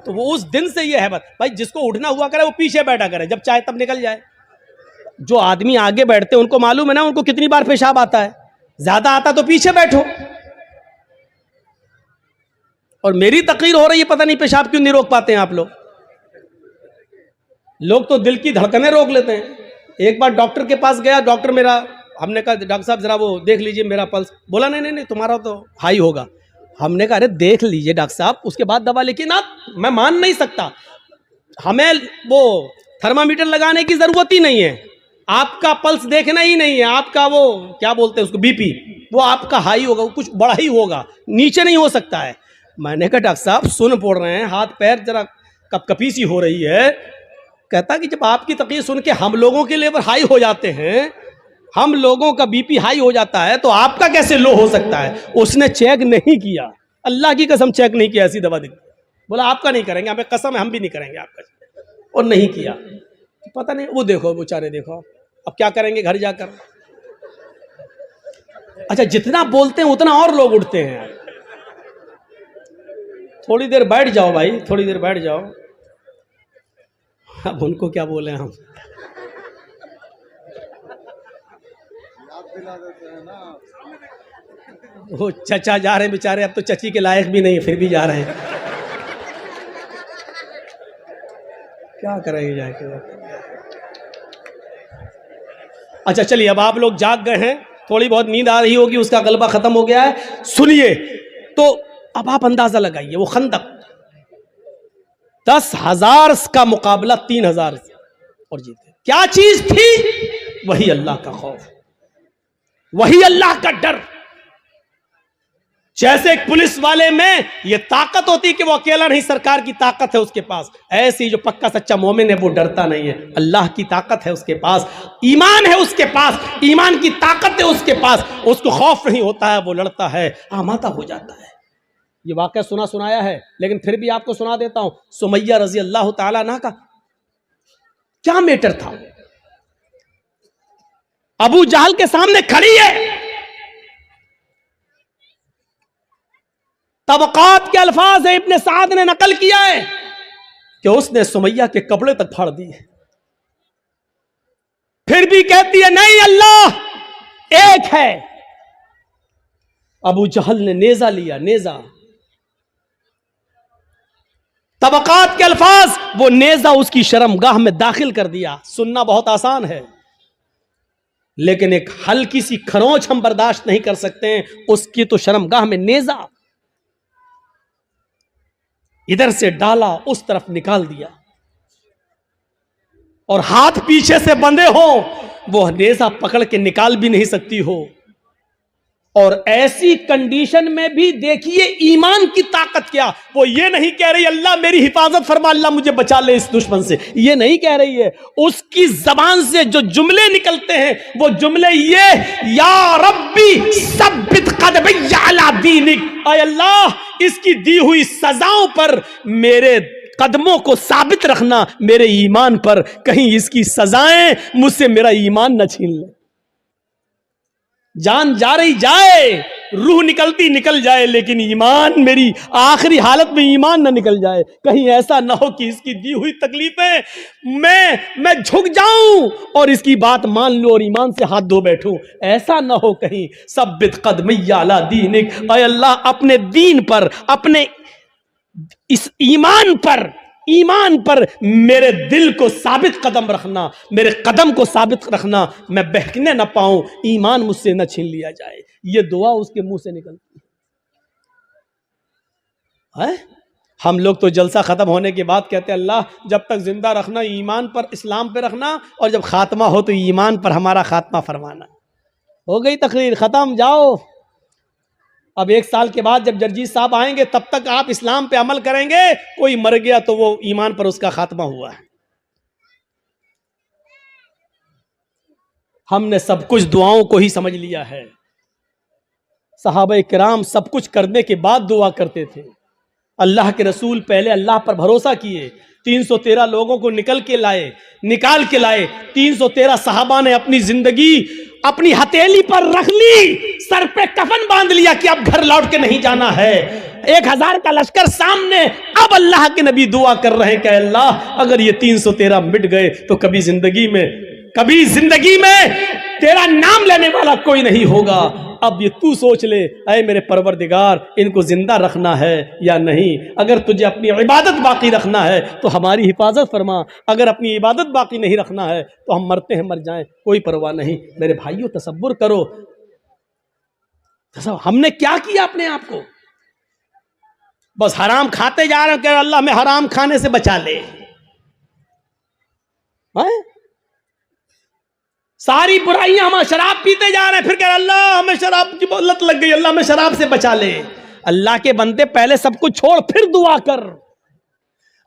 Speaker 1: तो वो उस दिन से ये है बस भाई, जिसको उठना हुआ करे वो पीछे बैठा करे, जब चाहे तब निकल जाए। जो आदमी आगे बैठते हैं उनको मालूम है ना उनको कितनी बार पेशाब आता है, ज्यादा आता तो पीछे बैठो। और मेरी तकरीर हो रही है, पता नहीं पेशाब क्यों नहीं रोक पाते हैं आप लोग। लोग तो दिल की धड़कनें रोक लेते हैं। एक बार डॉक्टर के पास गया, डॉक्टर मेरा, हमने कहा डॉक्टर साहब जरा वो देख लीजिए मेरा पल्स। बोला नहीं नहीं नहीं तुम्हारा तो हाई होगा। हमने कहा अरे देख लीजिए डॉक्टर साहब, उसके बाद दवा। लेकिन आप, मैं मान नहीं सकता, हमें वो थर्मामीटर लगाने की जरूरत ही नहीं है, आपका पल्स देखना ही नहीं है, आपका वो क्या बोलते हैं उसको, बीपी, वो आपका हाई होगा, वो कुछ बड़ा ही होगा, नीचे नहीं हो सकता है। मैंने कहा डॉक्टर साहब सुन पड़ रहे हैं, हाथ पैर जरा कपकपी सी हो रही है। कहता कि जब आपकी तकलीफ सुन के हम लोगों के लेवल हाई हो जाते हैं, हम लोगों का बीपी हाई हो जाता है, तो आपका कैसे लो हो सकता है? उसने चेक नहीं किया, अल्लाह की कसम चेक नहीं किया, ऐसी दवा दी। बोला आपका नहीं करेंगे, हमें कसम है हम भी नहीं करेंगे आपका, और नहीं किया। पता नहीं, वो देखो बेचारे, देखो अब क्या करेंगे घर जाकर। अच्छा जितना बोलते हैं उतना और लोग उठते हैं। थोड़ी देर बैठ जाओ भाई, थोड़ी देर बैठ जाओ। अब उनको क्या बोले हम, वो चचा जा रहे हैं बेचारे, अब तो चची के लायक भी नहीं, फिर भी जा रहे हैं। क्या करेंगे जाके। अच्छा चलिए, अब आप लोग जाग गए हैं, थोड़ी बहुत नींद आ रही होगी, उसका गलबा खत्म हो गया है। सुनिए, तो अब आप अंदाजा लगाइए, वो खंदक 10,000 का मुकाबला 3,000 और जीते। क्या चीज थी? वही अल्लाह का खौफ, वही अल्लाह का डर। जैसे एक पुलिस वाले में ये ताकत होती कि वो अकेला नहीं, सरकार की ताकत है उसके पास, ऐसी जो पक्का सच्चा मोमिन है वो डरता नहीं है, अल्लाह की ताकत है उसके पास, ईमान है उसके पास, ईमान की ताकत है उसके पास, उसको खौफ नहीं होता है, वो लड़ता है, आमादा हो जाता है। ये वाकया सुना सुनाया है, लेकिन फिर भी आपको सुना देता हूं। सुमैया रजी अल्लाह ताला अन्हा का क्या मैटर था। अबू जहल के सामने खड़ी है, तबकात के अल्फाज है, इब्ने साद ने नकल किया है कि उसने सुमैया के कपड़े तक फाड़ दिए, फिर भी कहती है नहीं अल्लाह एक है। अबू जहल ने नेजा लिया, नेजा, तबकात के अल्फाज, वो नेजा उसकी शर्मगाह में दाखिल कर दिया। सुनना बहुत आसान है, लेकिन एक हल्की सी खरोंच हम बर्दाश्त नहीं कर सकते हैं, उसकी तो शर्मगाह में नेजा, इधर से डाला उस तरफ निकाल दिया, और हाथ पीछे से बंधे हो, वो नेजा पकड़ के निकाल भी नहीं सकती हो। और ऐसी कंडीशन में भी देखिए ईमान की ताकत क्या, वो ये नहीं कह रही अल्लाह मेरी हिफाजत फरमा, अल्लाह मुझे बचा ले इस दुश्मन से, ये नहीं कह रही है। उसकी जबान से जो जुमले निकलते हैं वो जुमले ये, या रब्बी सब्बित क़दमी अला दीनिक, ऐ अल्लाह इसकी दी हुई सजाओं पर मेरे कदमों को साबित रखना, मेरे ईमान पर, कहीं इसकी सजाएं मुझसे मेरा ईमान न छीन ले। जान जा रही जाए, रूह निकलती निकल जाए, लेकिन ईमान, मेरी आखिरी हालत में ईमान ना निकल जाए। कहीं ऐसा ना हो कि इसकी दी हुई तकलीफें मैं झुक जाऊं और इसकी बात मान लूं और ईमान से हाथ धो बैठूं, ऐसा ना हो कहीं। सब्बित क़दमी अला दीनिक, ऐ अल्लाह अपने दीन पर, अपने इस ईमान पर, ईमान पर मेरे दिल को साबित कदम रखना, मेरे कदम को साबित रखना, मैं बहकने ना पाऊं, ईमान मुझसे न छीन लिया जाए। ये दुआ उसके मुंह से निकलती है। हम लोग तो जलसा खत्म होने के बाद कहते हैं अल्लाह जब तक जिंदा रखना ईमान पर, इस्लाम पे रखना, और जब खात्मा हो तो ईमान पर हमारा खात्मा फरमाना। हो गई तकरीर, खत्म, जाओ। अब 1 साल के बाद जब जर्जी साहब आएंगे तब तक आप इस्लाम पे अमल करेंगे। कोई मर गया तो वो ईमान पर उसका खात्मा हुआ है। हमने सब कुछ दुआओं को ही समझ लिया है। सहाबा किराम सब कुछ करने के बाद दुआ करते थे। अल्लाह के रसूल पहले अल्लाह पर भरोसा किए, 313 लोगों को निकाल के लाए। 313 सहाबा ने अपनी जिंदगी अपनी हथेली पर रख ली, सर पे कफन बांध लिया कि अब घर लौट के नहीं जाना है। 1000 का लश्कर सामने, अब अल्लाह के नबी दुआ कर रहे हैं कि अल्लाह अगर ये 313 मिट गए तो कभी जिंदगी में तेरा नाम लेने वाला कोई नहीं होगा। अब ये तू सोच ले, ऐ मेरे परवरदिगार, इनको जिंदा रखना है या नहीं। अगर तुझे अपनी इबादत बाकी रखना है तो हमारी हिफाजत फरमा, अगर अपनी इबादत बाकी नहीं रखना है तो हम मरते हैं मर जाएं, कोई परवाह नहीं। मेरे भाइयों तसव्वुर करो, हमने क्या किया अपने आप को। बस हराम खाते जा रहे हैं कि अल्लाह हमें हराम खाने से बचा ले। सारी बुराइयां, हम शराब पीते जा रहे हैं, फिर कह अल्लाह हमें शराब की लत लग गई, अल्लाह हमें शराब से बचा ले। अल्लाह के बंदे पहले सब कुछ छोड़ फिर दुआ कर।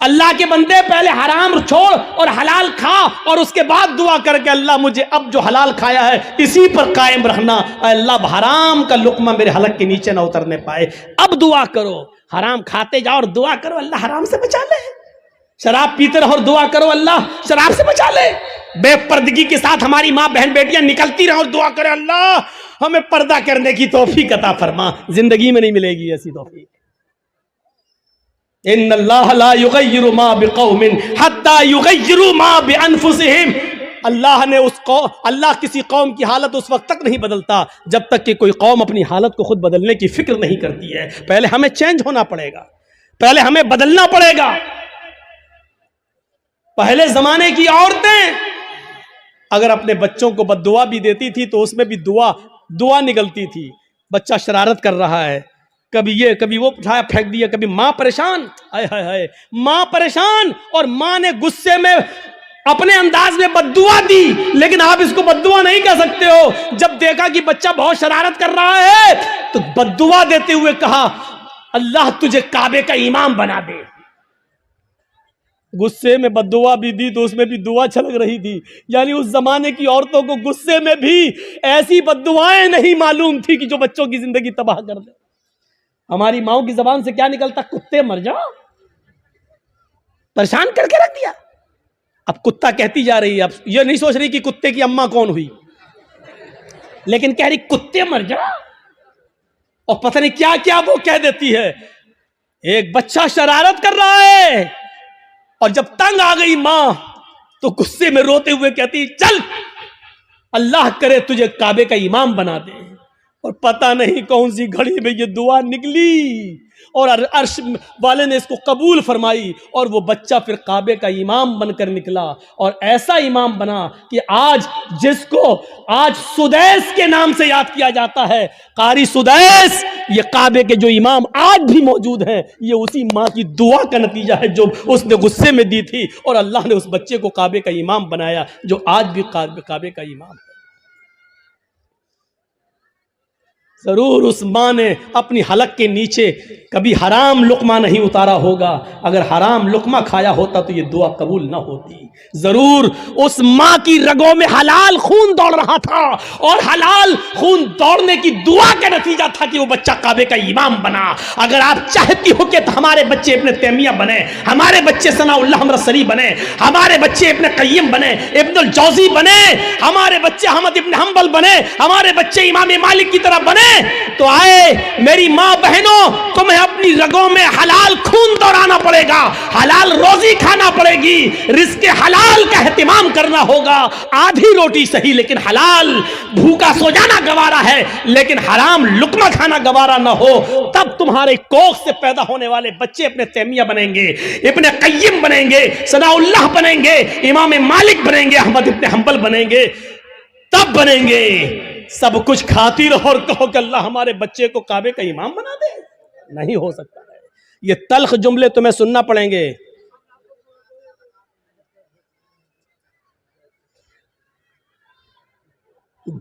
Speaker 1: अल्लाह के बंदे पहले हराम छोड़ और हलाल खा और उसके बाद दुआ कर के अल्लाह मुझे अब जो हलाल खाया है इसी पर कायम रखना। अल्लाह हराम का लुकमा मेरे हलक के नीचे ना उतरने पाए। अब दुआ करो, हराम खाते जाओ और दुआ करो अल्लाह हराम से बचा ले। शराब पीते रहो और दुआ करो अल्लाह शराब से बचा ले। बेपर्दगी के साथ हमारी माँ बहन बेटियां निकलती रहो और दुआ करे अल्लाह हमें पर्दा करने की तौफीक अता फरमा। जिंदगी में नहीं मिलेगी ऐसी तौफीक। इन्नल्लाह ला युगय्यिरु मा बिकौमिन हत्ता युगय्यिरु मा बिअनफुसिहिम। अल्लाह किसी कौम की हालत उस वक्त तक नहीं बदलता जब तक कि कोई कौम अपनी हालत को खुद बदलने की फिक्र नहीं करती है। पहले हमें चेंज होना पड़ेगा, पहले हमें बदलना पड़ेगा। पहले जमाने की औरतें अगर अपने बच्चों को बद्दुआ भी देती थी तो उसमें भी दुआ निकलती थी। बच्चा शरारत कर रहा है, कभी ये कभी वो उठाया फेंक दिया, कभी माँ परेशान, हाय हाय हाय माँ परेशान, और माँ ने गुस्से में अपने अंदाज में बद्दुआ दी। लेकिन आप इसको बद्दुआ नहीं कह सकते हो। जब देखा कि बच्चा बहुत शरारत कर रहा है तो बद्दुआ देते हुए कहा अल्लाह तुझे काबे का इमाम बना दे। गुस्से में बद्दुआ भी दी तो उसमें भी दुआ छलक रही थी। यानी उस जमाने की औरतों को गुस्से में भी ऐसी बद्दुआएं नहीं मालूम थी कि जो बच्चों की जिंदगी तबाह कर दे। हमारी माओ की जबान से क्या निकलता, कुत्ते मर जाओ, परेशान करके रख दिया। अब कुत्ता कहती जा रही है, अब ये नहीं सोच रही कि कुत्ते की अम्मा कौन हुई, लेकिन कह रही कुत्ते मर जाओ, और पता नहीं क्या क्या वो कह देती है। एक बच्चा शरारत कर रहा है और जब तंग आ गई मां तो गुस्से में रोते हुए कहती चल अल्लाह करे तुझे काबे का इमाम बना दे। और पता नहीं कौन सी घड़ी में ये दुआ निकली और अर्श वाले ने इसको कबूल फरमाई और वो बच्चा फिर काबे का इमाम बनकर निकला। और ऐसा इमाम बना कि आज जिसको आज सुदैस के नाम से याद किया जाता है, कारी सुदैस, ये काबे के जो इमाम आज भी मौजूद हैं, ये उसी माँ की दुआ का नतीजा है जो उसने गुस्से में दी थी और अल्लाह ने उस बच्चे को काबे का इमाम बनाया जो आज भी काबे का इमाम है। जरूर उस माँ ने अपनी हलक के नीचे कभी हराम लुकमा नहीं उतारा होगा। अगर हराम लुकमा खाया होता तो ये दुआ कबूल ना होती। जरूर उस माँ की रगों में हलाल खून दौड़ रहा था और हलाल खून दौड़ने की दुआ का नतीजा था कि वो बच्चा काबे का इमाम बना। अगर आप चाहती हो कि हमारे बच्चे इब्न तैमिया बने, हमारे बच्चे सनाउल्लाह हमरसरी बने, हमारे बच्चे इब्न क़य्यिम बने, इब्नुल जौज़ी बने, हमारे बच्चे अहमद इब्न हंबल बने, हमारे बच्चे इमाम मालिक की तरह बने, तो आए मेरी माँ बहनों, तुम्हें अपनी रगों में हलाल खून दौड़ाना पड़ेगा, हलाल रोजी खाना पड़ेगी, रिज़्क़ हलाल का एहतिमाम करना होगा। आधी रोटी सही लेकिन हलाल, भूखा सो जाना गवारा है लेकिन हराम लुकमा खाना गवारा ना हो। तब तुम्हारे कोख से पैदा होने वाले बच्चे अपने तैमिया बनेंगे, इब्ने कय्यिम बनेंगे, सनाउल्लाह बनेंगे, इमाम मालिक बनेंगे, अहमद इब्ने हंबल बनेंगे, तब बनेंगे। सब कुछ खाती रहो और कहो कि अल्लाह हमारे बच्चे को काबे का इमाम बना दे, नहीं हो सकता है। ये तल्ख जुमले तुम्हें सुनना पड़ेंगे।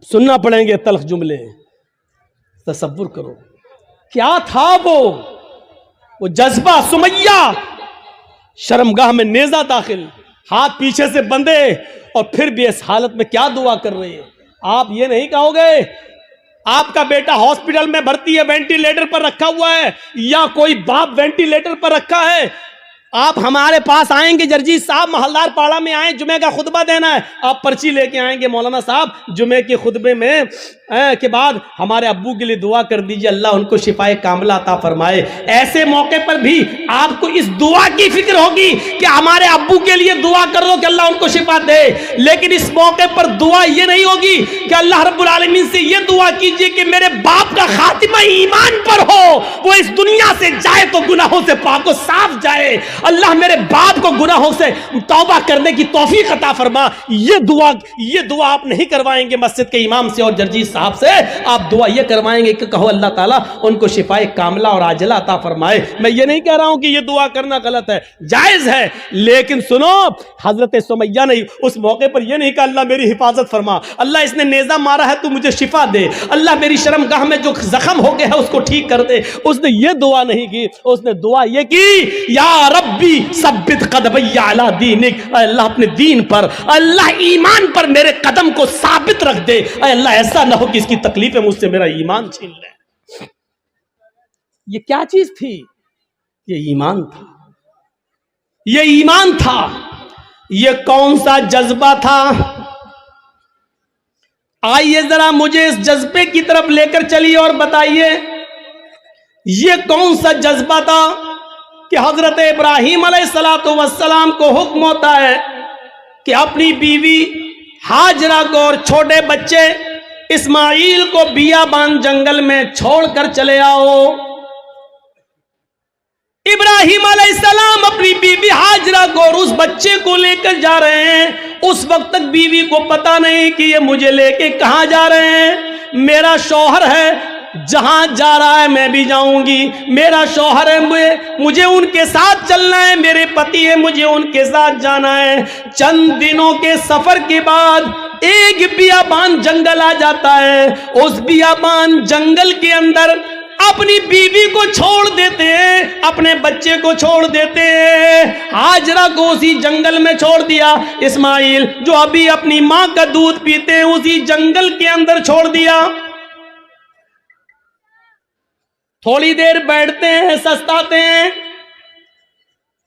Speaker 1: सुनना पड़ेंगे तल्ख जुमले। तसव्वुर करो क्या था वो जज्बा। सुमैया शर्मगाह में नेजा दाखिल, हाथ पीछे से बंधे, और फिर भी इस हालत में क्या दुआ कर रही है। आप ये नहीं कहोगे आपका बेटा हॉस्पिटल में भर्ती है, वेंटिलेटर पर रखा हुआ है, या कोई बाप वेंटिलेटर पर रखा है, आप हमारे पास आएंगे, जर्जीत साहब महलदार पाड़ा में आए, जुमे का खुतबा देना है, आप पर्ची लेके आएंगे, मौलाना साहब जुमे के खुतबे में के बाद हमारे अब्बू के लिए दुआ कर दीजिए, अल्लाह उनको शिफाए कामिला अता फरमाए। ऐसे मौके पर भी आपको इस दुआ की फिक्र होगी कि हमारे अब्बू के लिए दुआ कर दो कि अल्लाह उनको शिफा दे, लेकिन इस मौके पर दुआ ये नहीं होगी कि अल्लाह रब्बुल आलमीन से ये दुआ कीजिए कि मेरे बाप का खातिमा ईमान पर हो, वो इस दुनिया से जाए तो गुनाहों से पाको साफ जाए, अल्लाह मेरे बाप को गुनाहों से तौबा करने की तौफीक अता फरमा। ये दुआ आप नहीं करवाएंगे मस्जिद के इमाम से और जर्जीत साहब से, आप दुआ ये करवाएंगे कि कहो अल्लाह ताला उनको शिफाए कामिला और आजिला अता फरमाए। मैं ये नहीं कह रहा हूं कि ये दुआ करना गलत है, जायज है, लेकिन सुनो हजरत सुमैया ने उस मौके पर यह नहीं कहा अल्लाह मेरी हिफाजत फरमा, अल्लाह इसने नेजा मारा है तू मुझे शिफा दे, अल्लाह मेरी शर्मगाह में जो जख्म हो गया है उसको ठीक कर दे। उसने ये दुआ नहीं की, उसने दुआ ये की या रब्बी सब्बित कदमैया अला दीनिक, अल्लाह अपने दीन पर, अल्लाह ईमान पर मेरे कदम को साबित रख दे, अल्लाह ऐसा ना हो कि इसकी तकलीफें मुझसे मेरा ईमान छीन ले। ये क्या चीज थी? ये ईमान था, ये ईमान था। ये कौन सा जज्बा था? आइए जरा मुझे इस जज्बे की तरफ लेकर चलिए और बताइए ये कौन सा जज्बा था कि हजरत इब्राहीम अलैहिस्सलातु वस्सलाम को हुक्म होता है कि अपनी बीवी हाजरा को और छोटे बच्चे इस्माइल को बियाबान जंगल में छोड़कर चले आओ। इब्राहीम अलैहिस्सलाम अपनी बीवी हाजरा को और उस बच्चे को लेकर जा रहे हैं। उस वक्त तक बीवी को पता नहीं कि ये मुझे लेके कहां जा रहे हैं। मेरा शौहर है, जहां जा रहा है मैं भी जाऊंगी, मेरा शौहर है, मुझे उनके साथ चलना है, मेरे पति है, मुझे उनके साथ जाना है। चंद दिनों के सफर के बाद एक बियाबान जंगल आ जाता है। उस बियाबान जंगल के अंदर अपनी बीवी को छोड़ देते हैं, अपने बच्चे को छोड़ देते हैं। हाजरा को उसी जंगल में छोड़ दिया। इस्माइल जो अभी अपनी मां का दूध पीते हैं उसी जंगल के अंदर छोड़ दिया। थोड़ी देर बैठते हैं, सस्ताते हैं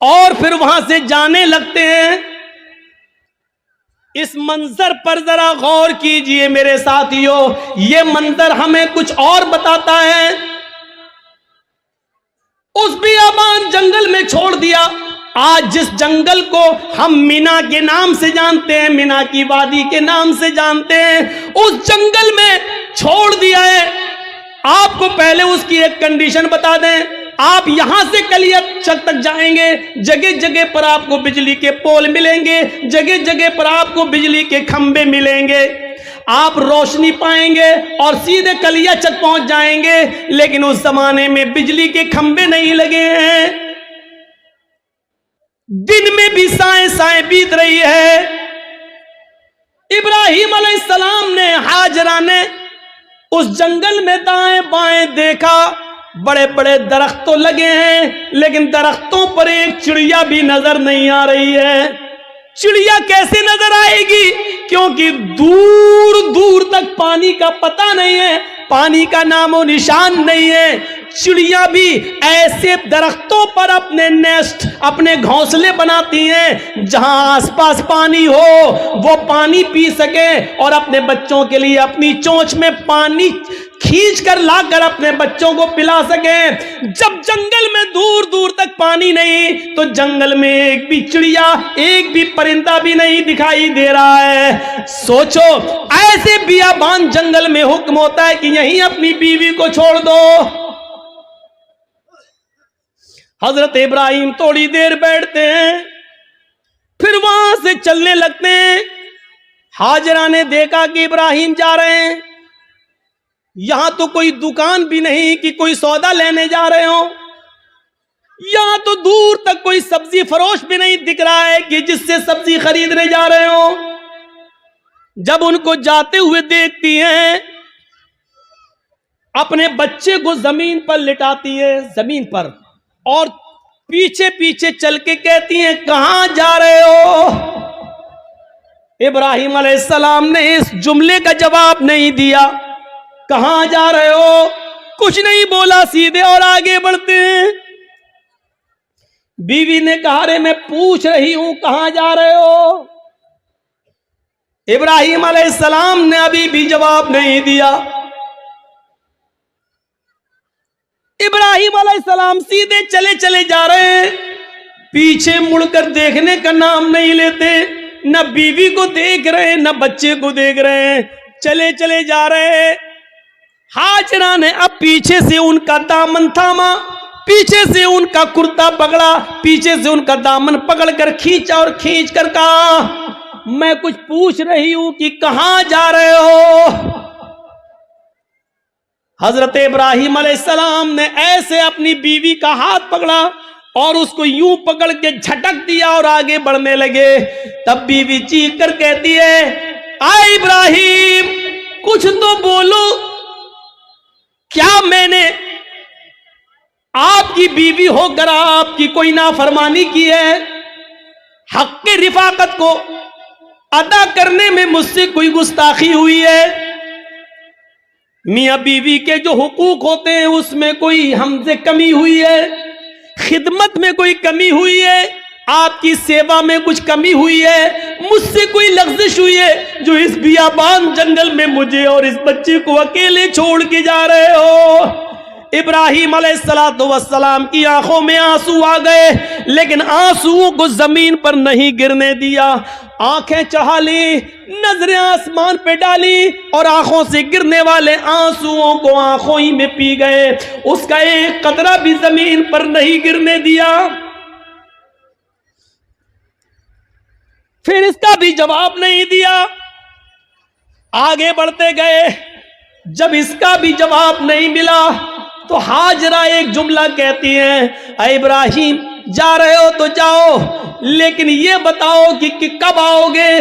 Speaker 1: और फिर वहां से जाने लगते हैं। इस मंजर पर जरा गौर कीजिए मेरे साथियों, ये मंजर हमें कुछ और बताता है। उस बियाबान जंगल में छोड़ दिया। आज जिस जंगल को हम मीना के नाम से जानते हैं, मीना की वादी के नाम से जानते हैं, उस जंगल में छोड़ दिया है। आपको पहले उसकी एक कंडीशन बता दें, आप यहां से कलियाचक तक जाएंगे, जगह जगह पर आपको बिजली के पोल मिलेंगे, जगह जगह पर आपको बिजली के खंबे मिलेंगे, आप रोशनी पाएंगे और सीधे कलियाचक पहुंच जाएंगे। लेकिन उस जमाने में बिजली के खंबे नहीं लगे हैं, दिन में भी साएं साएं बीत रही है। इब्राहीम अलैहिस्सलाम ने, हाजरा ने उस जंगल में दाएं बाएं देखा, बड़े बड़े दरख्त तो लगे हैं लेकिन दरख्तों पर एक चिड़िया भी नजर नहीं आ रही है। चिड़िया कैसे नजर आएगी? क्योंकि दूर दूर तक पानी का पता नहीं है, पानी का नामो निशान नहीं है। चिड़िया भी ऐसे दरख्तों पर अपने नेस्ट, अपने घोंसले बनाती हैं जहां आसपास पानी हो, वो पानी पी सके और अपने बच्चों के लिए अपनी चोंच में पानी खींच कर लाकर अपने बच्चों को पिला सके। जब जंगल में दूर दूर तक पानी नहीं तो जंगल में एक भी चिड़िया, एक भी परिंदा भी नहीं दिखाई दे रहा है। सोचो, ऐसे बियाबान जंगल में हुक्म होता है कि यहीं अपनी बीवी को छोड़ दो। हजरत इब्राहिम थोड़ी देर बैठते हैं, फिर वहां से चलने लगते हैं। हाजरा ने देखा कि इब्राहिम जा रहे हैं, यहां तो कोई दुकान भी नहीं कि कोई सौदा लेने जा रहे हो, यहां तो दूर तक कोई सब्जी फरोश भी नहीं दिख रहा है कि जिससे सब्जी खरीदने जा रहे हो। जब उनको जाते हुए देखती हैं, अपने बच्चे को जमीन पर लिटाती है, जमीन पर, और पीछे पीछे चल के कहती हैं कहां जा रहे हो। इब्राहिम अलैहिस्सलाम ने इस जुमले का जवाब नहीं दिया, कहां जा रहे हो कुछ नहीं बोला, सीधे और आगे बढ़ते हैं। बीवी ने कहा रे मैं पूछ रही हूं कहां जा रहे हो। इब्राहिम अलैहिस्सलाम ने अभी भी जवाब नहीं दिया। इब्राहिम अलैहिस्सलाम सीधे चले चले जा रहे हैं, पीछे मुड़कर देखने का नाम नहीं लेते, न बीवी को देख रहे न बच्चे को देख रहे हैं, चले चले जा रहे हैं। हाजरा ने अब पीछे से उनका दामन थामा, पीछे से उनका कुर्ता पकड़ा, पीछे से उनका दामन पकड़कर खींचा और खींच कर कहा मैं कुछ पूछ रही हूं कि कहां जा रहे हो। हजरत इब्राहिम अलैहिस्सलाम ने ऐसे अपनी बीवी का हाथ पकड़ा और उसको यूं पकड़ के झटक दिया और आगे बढ़ने लगे। तब बीवी चीख कर कहती है आए इब्राहिम कुछ तो बोलो, क्या मैंने आपकी बीवी होकर आपकी कोई नाफरमानी की है? हक के रिफाकत को अदा करने में मुझसे कोई गुस्ताखी हुई है? मियां बीवी के जो हुकूक होते हैं उसमें कोई हमसे कमी हुई है? खिदमत में कोई कमी हुई है? आपकी सेवा में कुछ कमी हुई है? मुझसे कोई लग़्ज़िश हुई है जो इस बियाबान जंगल में मुझे और इस बच्चे को अकेले छोड़ के जा रहे हो? इब्राहिम अलैहिस्सलातु वस्सलाम की आंखों में आंसू आ गए, लेकिन आंसुओं को जमीन पर नहीं गिरने दिया। आंखें चढ़ा ली, नजरें आसमान पे डाली और आंखों से गिरने वाले आंसुओं को आंखों ही में पी गए, उसका एक कतरा भी जमीन पर नहीं गिरने दिया। फिर इसका भी जवाब नहीं दिया, आगे बढ़ते गए। जब इसका भी जवाब नहीं मिला तो हाजरा एक जुमला कहती हैं ऐ इब्राहिम जा रहे हो तो जाओ, लेकिन ये बताओ कि कब आओगे।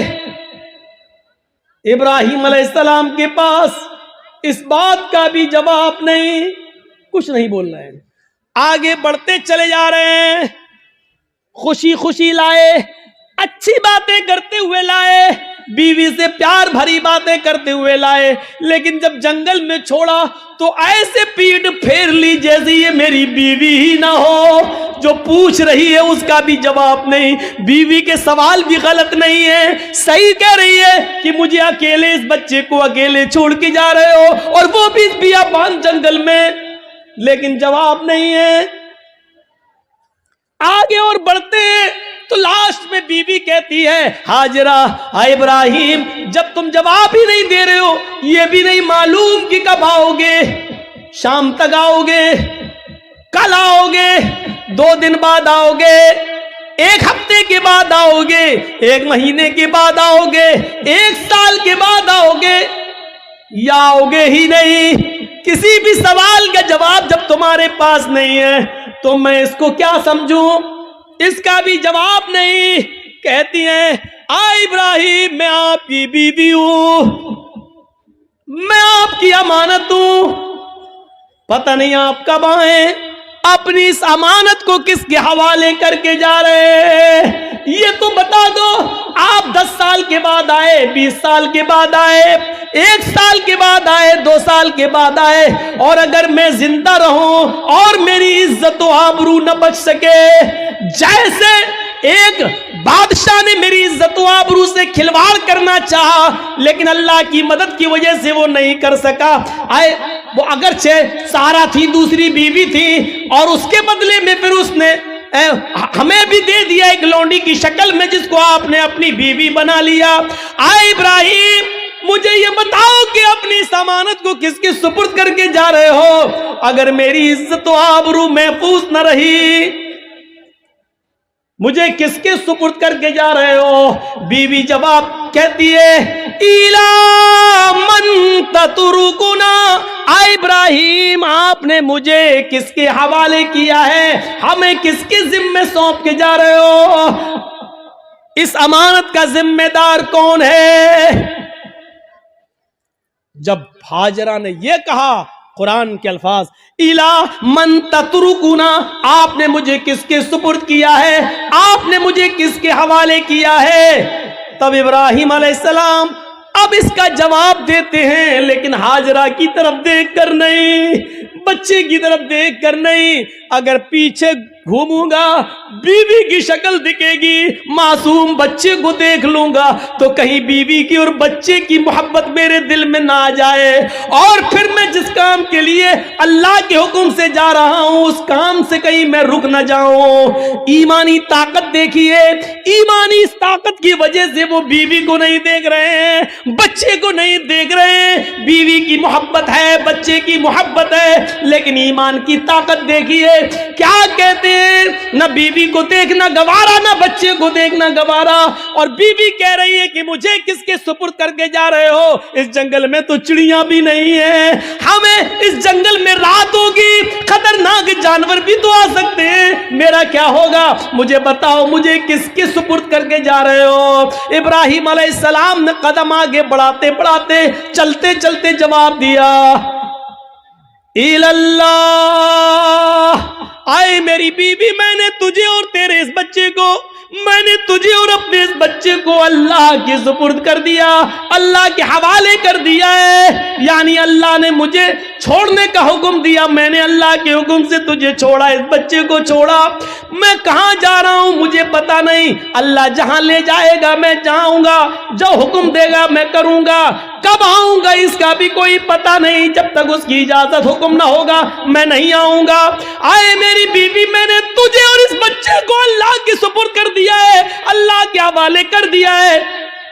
Speaker 1: इब्राहिम अलैहिस्सलाम के पास इस बात का भी जवाब नहीं, कुछ नहीं बोल रहे हैं। आगे बढ़ते चले जा रहे हैं, खुशी खुशी लाए, अच्छी बातें करते हुए लाए, बीवी से प्यार भरी बातें करते हुए लाए, लेकिन जब जंगल में छोड़ा तो ऐसे पीठ फेर ली जैसे ये मेरी बीवी ही ना हो। जो पूछ रही है उसका भी जवाब नहीं, बीवी के सवाल भी गलत नहीं है, सही कह रही है कि मुझे अकेले इस बच्चे को अकेले छोड़ के जा रहे हो और वो भी इस बियाबान जंगल में, लेकिन जवाब नहीं है। आगे और बढ़ते हैं तो लास्ट में बीवी कहती है हाजरा इब्राहिम जब तुम जवाब ही नहीं दे रहे हो, ये भी नहीं मालूम कि कब आओगे, शाम तक आओगे, कल आओगे, 2 दिन बाद आओगे, 1 हफ्ते के बाद आओगे, 1 महीने के बाद आओगे, 1 साल के बाद आओगे, या आओगे ही नहीं। किसी भी सवाल का जवाब जब तुम्हारे पास नहीं है तो मैं इसको क्या समझूं? इसका भी जवाब नहीं। कहती हैं इब्राहिम मैं आपकी बीवी हूं, मैं आपकी अमानत हूं, पता नहीं आप कब आए, अपनी इस अमानत को किसके हवाले करके जा रहे हैं ये तो बता दो। आप 10 साल के बाद आए, 20 साल के बाद आए, 1 साल के बाद आए, 2 साल के बाद आए, और अगर मैं जिंदा रहूं और मेरी इज्जत व आबरू न बच सके, जैसे एक बादशाह ने मेरी इज्जत व आबरू से खिलवाड़ करना चाहा लेकिन अल्लाह की मदद की वजह से वो नहीं कर सका, वो अगरचे सारा थी, दूसरी बीवी थी, और उसके बदले में फिर उसने हमें भी दे दिया एक लौंडी की शक्ल में जिसको आपने अपनी बीवी बना लिया। इब्राहिम मुझे ये बताओ कि अपनी इस अमानत को किसके सुपुर्द करके जा रहे हो? अगर मेरी इज्जत व आबरू महफूज न रही मुझे किसके सुपुर्द करके जा रहे हो? बीवी जवाब कहती है, इला मन ततरुकुना, आ इब्राहिम आपने मुझे किसके हवाले किया है? हमें किसके जिम्मे सौंप के जा रहे हो? इस अमानत का जिम्मेदार कौन है? जब हाजरा ने यह कहा, कुरान के अल्फाज, इला मन ततरुकुना, आपने मुझे किसके सुपुर्द किया है? आपने मुझे किसके हवाले किया है? तब इब्राहिम अलैहिस्सलाम अब इसका जवाब देते हैं, लेकिन हाजरा की तरफ देखकर नहीं, बच्चे की तरफ देखकर नहीं। अगर पीछे घूमूंगा बीवी की शक्ल दिखेगी, मासूम बच्चे को देख लूंगा तो कहीं बीवी की और बच्चे की मोहब्बत मेरे दिल में ना आ जाए, और फिर मैं जिस काम के लिए अल्लाह के हुक्म से जा रहा हूं उस काम से कहीं मैं रुक ना जाऊं। ईमानी ताकत देखिए, ईमानी इस ताकत की वजह से वो बीवी को नहीं देख रहे हैं, बच्चे को नहीं देख रहे हैं। बीवी की मोहब्बत है, बच्चे की मोहब्बत है, लेकिन ईमान की ताकत देखिए। क्या कहते हैं, न बीवी को देखना गवारा, न बच्चे को देखना गवारा, और बीवी कह रही है कि मुझे किसके सुपुर्द करके जा रहे हो? इस जंगल में तो चिड़ियां भी नहीं है, हमें इस जंगल में रात होगी, खतरनाक जानवर भी तो आ सकते हैं, मेरा क्या होगा? मुझे बताओ, मुझे किसके सुपुर्द करके जा रहे हो? इब्राहिम अलैहिस्सलाम ने कदम आगे बढ़ाते बढ़ाते, चलते चलते जवाब दिया, इल्लल्लाह, आए मेरी बीवी, मैंने तुझे और तेरे इस बच्चे को, मैंने तुझे और अपने इस बच्चे को अल्लाह के सुपुर्द कर दिया, अल्लाह के हवाले कर दिया है। यानी अल्लाह ने मुझे छोड़ने का हुक्म दिया, मैंने अल्लाह के हुक्म से तुझे छोड़ा, इस बच्चे को छोड़ा। मैं कहां जा रहा हूं मुझे पता नहीं, अल्लाह जहां ले जाएगा मैं जाऊंगा, जो हुक्म देगा मैं करूंगा, कब आऊंगा इसका भी कोई पता नहीं, जब तक उसकी इजाजत हुक्म ना होगा मैं नहीं आऊंगा। आए मेरी बीवी, मैंने तुझे और इस बच्चे को अल्लाह के सुपुर्द कर दिया है, अल्लाह के हवाले कर दिया है।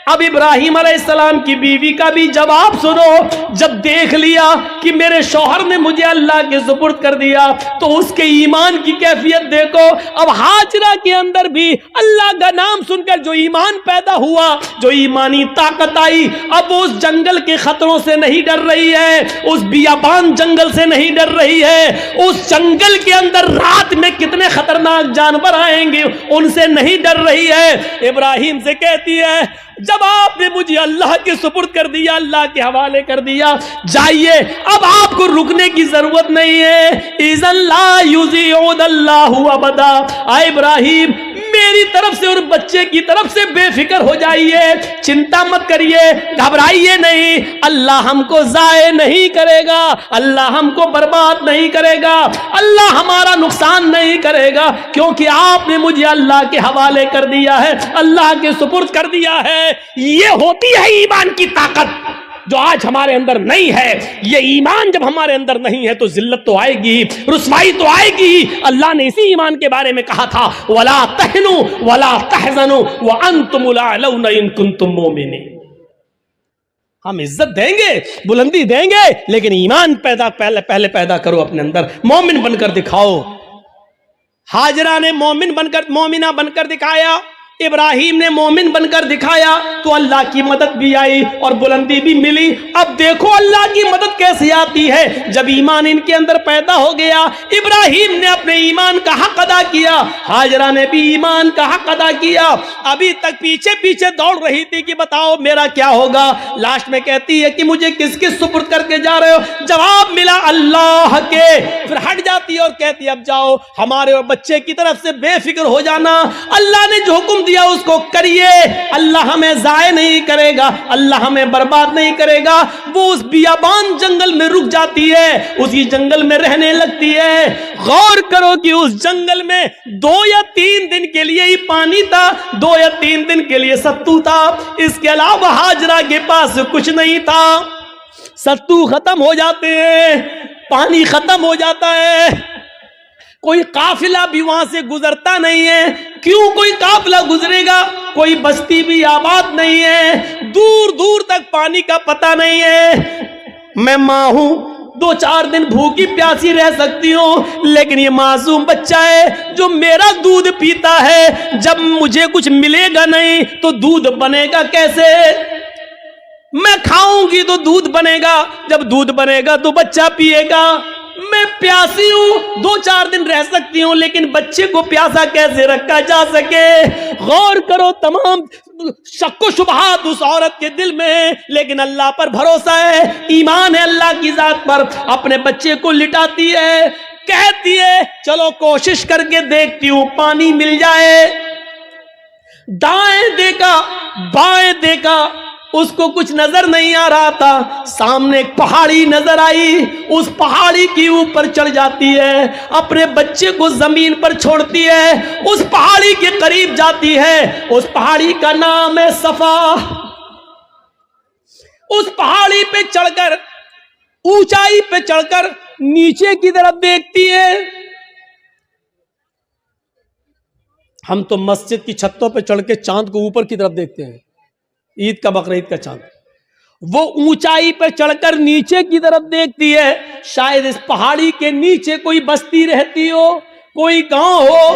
Speaker 1: अब इब्राहिम अलैहिस्सलाम की बीवी का भी जवाब सुनो। जब देख लिया कि मेरे शौहर ने मुझे अल्लाह के सुपुर्द कर दिया तो उसके ईमान की कैफियत देखो। अब हाजरा के अंदर भी अल्लाह का नाम सुनकर जो ईमान पैदा हुआ, जो ईमानी ताकत आई, अब वो उस जंगल के खतरों से नहीं डर रही है, उस बियाबान जंगल से नहीं डर रही है, उस जंगल के अंदर रात में कितने खतरनाक जानवर आएंगे उनसे नहीं डर रही है। इब्राहिम से कहती है, जब आपने मुझे अल्लाह के सुपुर्द कर दिया, अल्लाह के हवाले कर दिया, जाइए, अब आपको रुकने की जरूरत नहीं है। इज़न ला युज़िउदल्लाहु अबदा। आ इब्राहिम, मेरी तरफ से और बच्चे की तरफ से बेफिक्र हो जाइए, चिंता मत करिए, घबराइए नहीं, अल्लाह हमको जाये नहीं करेगा, अल्लाह हमको बर्बाद नहीं करेगा, अल्लाह हमारा नुकसान नहीं करेगा, क्योंकि आपने मुझे अल्लाह के हवाले कर दिया है, अल्लाह के सुपुर्द कर दिया है। ये होती है ईमान की ताकत जो आज हमारे अंदर नहीं है। ये ईमान जब हमारे अंदर नहीं है तो जिल्लत तो आएगी, रुसवाई तो आएगी। अल्लाह ने इसी ईमान के बारे में कहा था, वला तहनु वला तहज़नु व अंतुमुल अअलौना इन कुंतुम मोमिनीन। हम इज्जत देंगे, बुलंदी देंगे, लेकिन ईमान पहले पैदा करो अपने अंदर, मोमिन बनकर दिखाओ। हाजरा ने मोमिना बनकर दिखाया, इब्राहिम ने मोमिन बनकर दिखाया, तो अल्लाह की मदद भी आई और बुलंदी भी मिली। अब देखो अल्लाह की मदद कैसे आती है, जब ईमान इनके अंदर पैदा हो गया। इब्राहिम ने अपने ईमान का हक अदा किया, हाजरा ने भी ईमान का हक अदा किया। अभी तक पीछे पीछे दौड़ रही थी कि बताओ मेरा क्या होगा। लास्ट में कहती है कि मुझे किसके सुपुर्द करके जा रहे हो? जवाब मिला अल्लाह के। फिर हट जाती है और कहती है अब जाओ, हमारे और बच्चे की तरफ से बेफिक्र हो जाना, अल्लाह ने जो हुक्म दिया उसको करिए, अल्लाह हमें जाए नहीं करेगा, अल्लाह हमें बर्बाद नहीं करेगा। वो उस बियाबान जंगल में रुक जाती है, उसी जंगल में रहने लगती है। गौर करो कि उस जंगल में 2 या 3 दिन के लिए ही पानी था, 2 या 3 दिन के लिए सत्तू था, इसके अलावा हाजरा के पास कुछ नहीं था। सत्तू खत्म हो जाते हैं, पानी खत्म हो जाता है, कोई काफिला भी वहां से गुजरता नहीं है। क्यों कोई काफिला गुजरेगा? कोई बस्ती भी आबाद नहीं है, दूर दूर तक पानी का पता नहीं है। मैं मां हूं, 2-4 दिन भूखी प्यासी रह सकती हूं, लेकिन ये मासूम बच्चा है जो मेरा दूध पीता है, जब मुझे कुछ मिलेगा नहीं तो दूध बनेगा कैसे? मैं खाऊंगी तो दूध बनेगा, जब दूध बनेगा तो बच्चा पिएगा। मैं प्यासी हूं, 2-4 दिन रह सकती हूं, लेकिन बच्चे को प्यासा कैसे रखा जा सके? गौर करो, तमाम शक्को शुबहात उस औरत के दिल में है, लेकिन अल्लाह पर भरोसा है, ईमान है अल्लाह की जात पर। अपने बच्चे को लिटाती है, कहती है चलो कोशिश करके देखती हूं पानी मिल जाए। दाएं देखा बाएं देखा, उसको कुछ नजर नहीं आ रहा था। सामने एक पहाड़ी नजर आई, उस पहाड़ी के ऊपर चढ़ जाती है, अपने बच्चे को जमीन पर छोड़ती है, उस पहाड़ी के करीब जाती है। उस पहाड़ी का नाम है सफा। उस पहाड़ी पे चढ़कर, ऊंचाई पे चढ़कर नीचे की तरफ देखती है। हम तो मस्जिद की छतों पे चढ़ के चांद को ऊपर की तरफ देखते हैं, ईद का बकरीद का चांद। वो ऊंचाई पर चढ़कर नीचे की तरफ देखती है, शायद इस पहाड़ी के नीचे कोई बस्ती रहती हो, कोई गांव हो,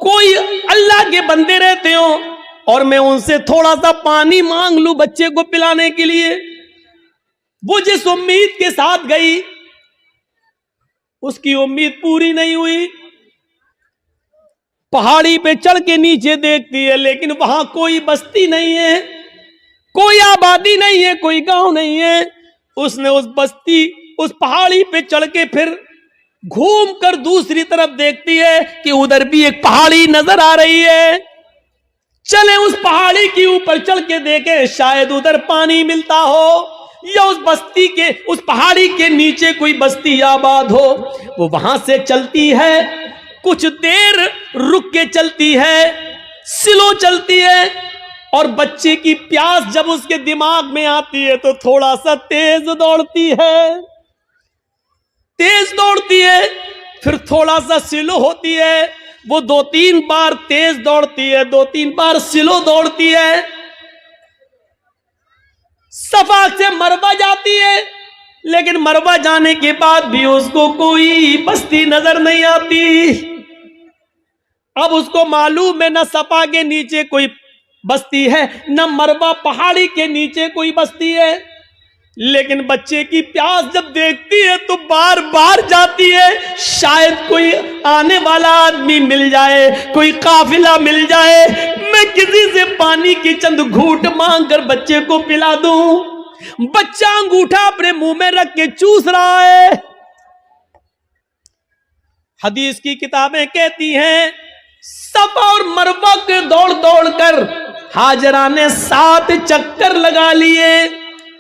Speaker 1: कोई अल्लाह के बंदे रहते हो, और मैं उनसे थोड़ा सा पानी मांग लूं बच्चे को पिलाने के लिए। वो जिस उम्मीद के साथ गई, उसकी उम्मीद पूरी नहीं हुई। पहाड़ी पे चढ़ के नीचे देखती है, लेकिन वहां कोई बस्ती नहीं है, कोई आबादी नहीं है, कोई गांव नहीं है। उसने उस बस्ती, उस पहाड़ी पे चढ़ के फिर घूमकर दूसरी तरफ देखती है कि उधर भी एक पहाड़ी नजर आ रही है। चले उस पहाड़ी के ऊपर चढ़ के देखें, शायद उधर पानी मिलता हो, या उस बस्ती के, उस पहाड़ी के नीचे कोई बस्ती आबाद हो। वो वहां से चलती है, कुछ देर रुक के चलती है, स्लो चलती है, और बच्चे की प्यास जब उसके दिमाग में आती है तो थोड़ा सा तेज दौड़ती है, तेज दौड़ती है, फिर थोड़ा सा स्लो होती है। वो 2-3 बार तेज दौड़ती है, 2-3 बार स्लो दौड़ती है। सफा से मरवा जाती है, लेकिन मरवा जाने के बाद भी उसको कोई बस्ती नजर नहीं आती। अब उसको मालूम है न सफा के नीचे कोई बस्ती है, न मरवा पहाड़ी के नीचे कोई बस्ती है, लेकिन बच्चे की प्यास जब देखती है तो बार बार जाती है, शायद कोई आने वाला आदमी मिल जाए, कोई काफिला मिल जाए, मैं किसी से पानी की चंद घूंट मांग कर बच्चे को पिला दूं। बच्चा अंगूठा अपने मुंह में रख के चूस रहा है। हदीस की किताबें कहती हैं, सफा और मरवा के दौड़ दौड़ कर हाजरा ने 7 चक्कर लगा लिए।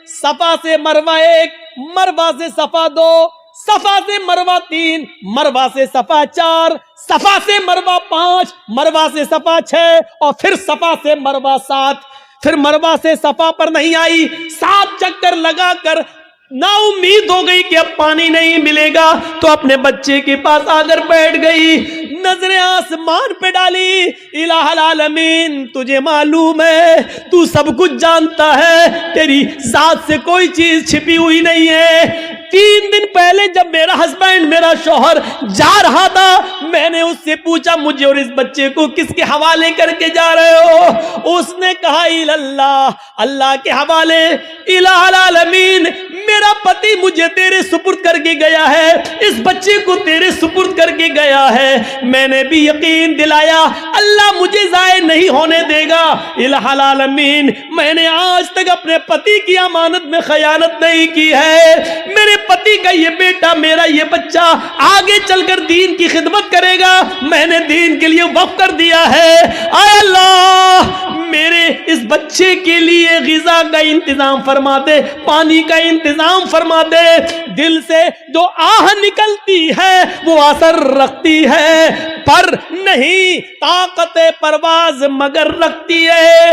Speaker 1: सफा से मरवा 1, मरवा से सफा 2, सफा से मरवा 3, मरवा से सफा 4, सफा से मरवा 5, मरवा से सफा 6, और फिर सफा से मरवा 7। फिर मरवा से सफा पर नहीं आई, 7 चक्कर लगाकर ना उम्मीद हो गई कि अब पानी नहीं मिलेगा, तो अपने बच्चे के पास आकर बैठ गई, नजरें आसमान पे डाली। इलाहुल आलमीन, तुझे मालूम है, तू सब कुछ जानता है, तेरी जात से कोई चीज छिपी हुई नहीं है। 3 दिन पहले जब मेरा हस्बैंड, मेरा शौहर जा रहा था, मैंने उससे पूछा मुझे और इस बच्चे को किसके हवाले करके जा रहे हो? उसने कहा इल्लल्लाह, अल्लाह के हवाले। इलाहुल आलमीन, मेरा पति मुझे तेरे सुपुर्द करके गया है, इस बच्चे को तेरे सुपुर्द करके गया है। मैंने भी यकीन दिलाया अल्लाह मुझे जाए नहीं होने देगा। इलाहुल आलमीन, मैंने आज तक अपने पति की अमानत में खयानत नहीं की है। मेरे पति का ये बेटा, मेरा ये बच्चा आगे चलकर दीन की खिदमत करेगा, मैंने दीन के लिए वक्फ कर दिया है। आय अल्लाह, मेरे इस बच्चे के लिए ग़िज़ा का इंतजाम फरमा दे, पानी का इंतजाम फरमा दे। दिल से जो आह निकलती है वो असर रखती है। पर नहीं, ताकत परवाज मगर रखती है।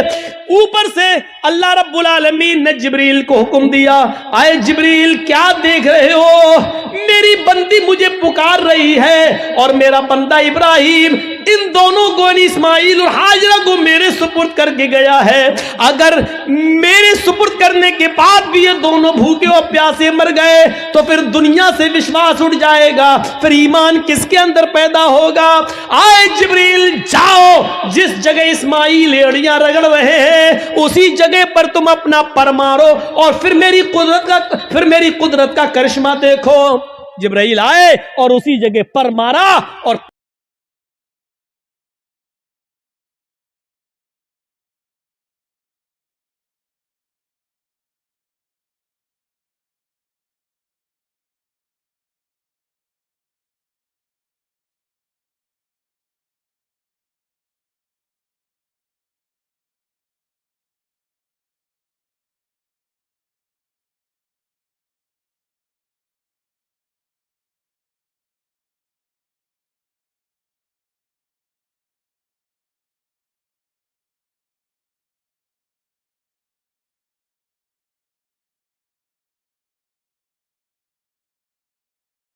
Speaker 1: ऊपर से अल्लाह रब्बुल आलमीन ने जिब्रील को हुक्म दिया, आए जिब्रील क्या देख रहे हो, मेरी बंदी मुझे पुकार रही है और मेरा बंदा इब्राहिम इन दोनों को, इस्माइल और हाजरा को मेरे सुपुर्द करके गया है। अगर मेरे सुपुर्द करने के बाद भी ये दोनों भूखे और प्यासे मर गए तो फिर दुनिया से विश्वास उठ जाएगा, फिर ईमान किसके अंदर पैदा होगा। आए जिब्रील जाओ, जिस जगह इस्माइल एड़ियां रगड़ रहे हैं उसी जगह पर तुम अपना पर मारो और फिर मेरी कुदरत का करिश्मा देखो। जिब्राइल आए और उसी जगह पर मारा और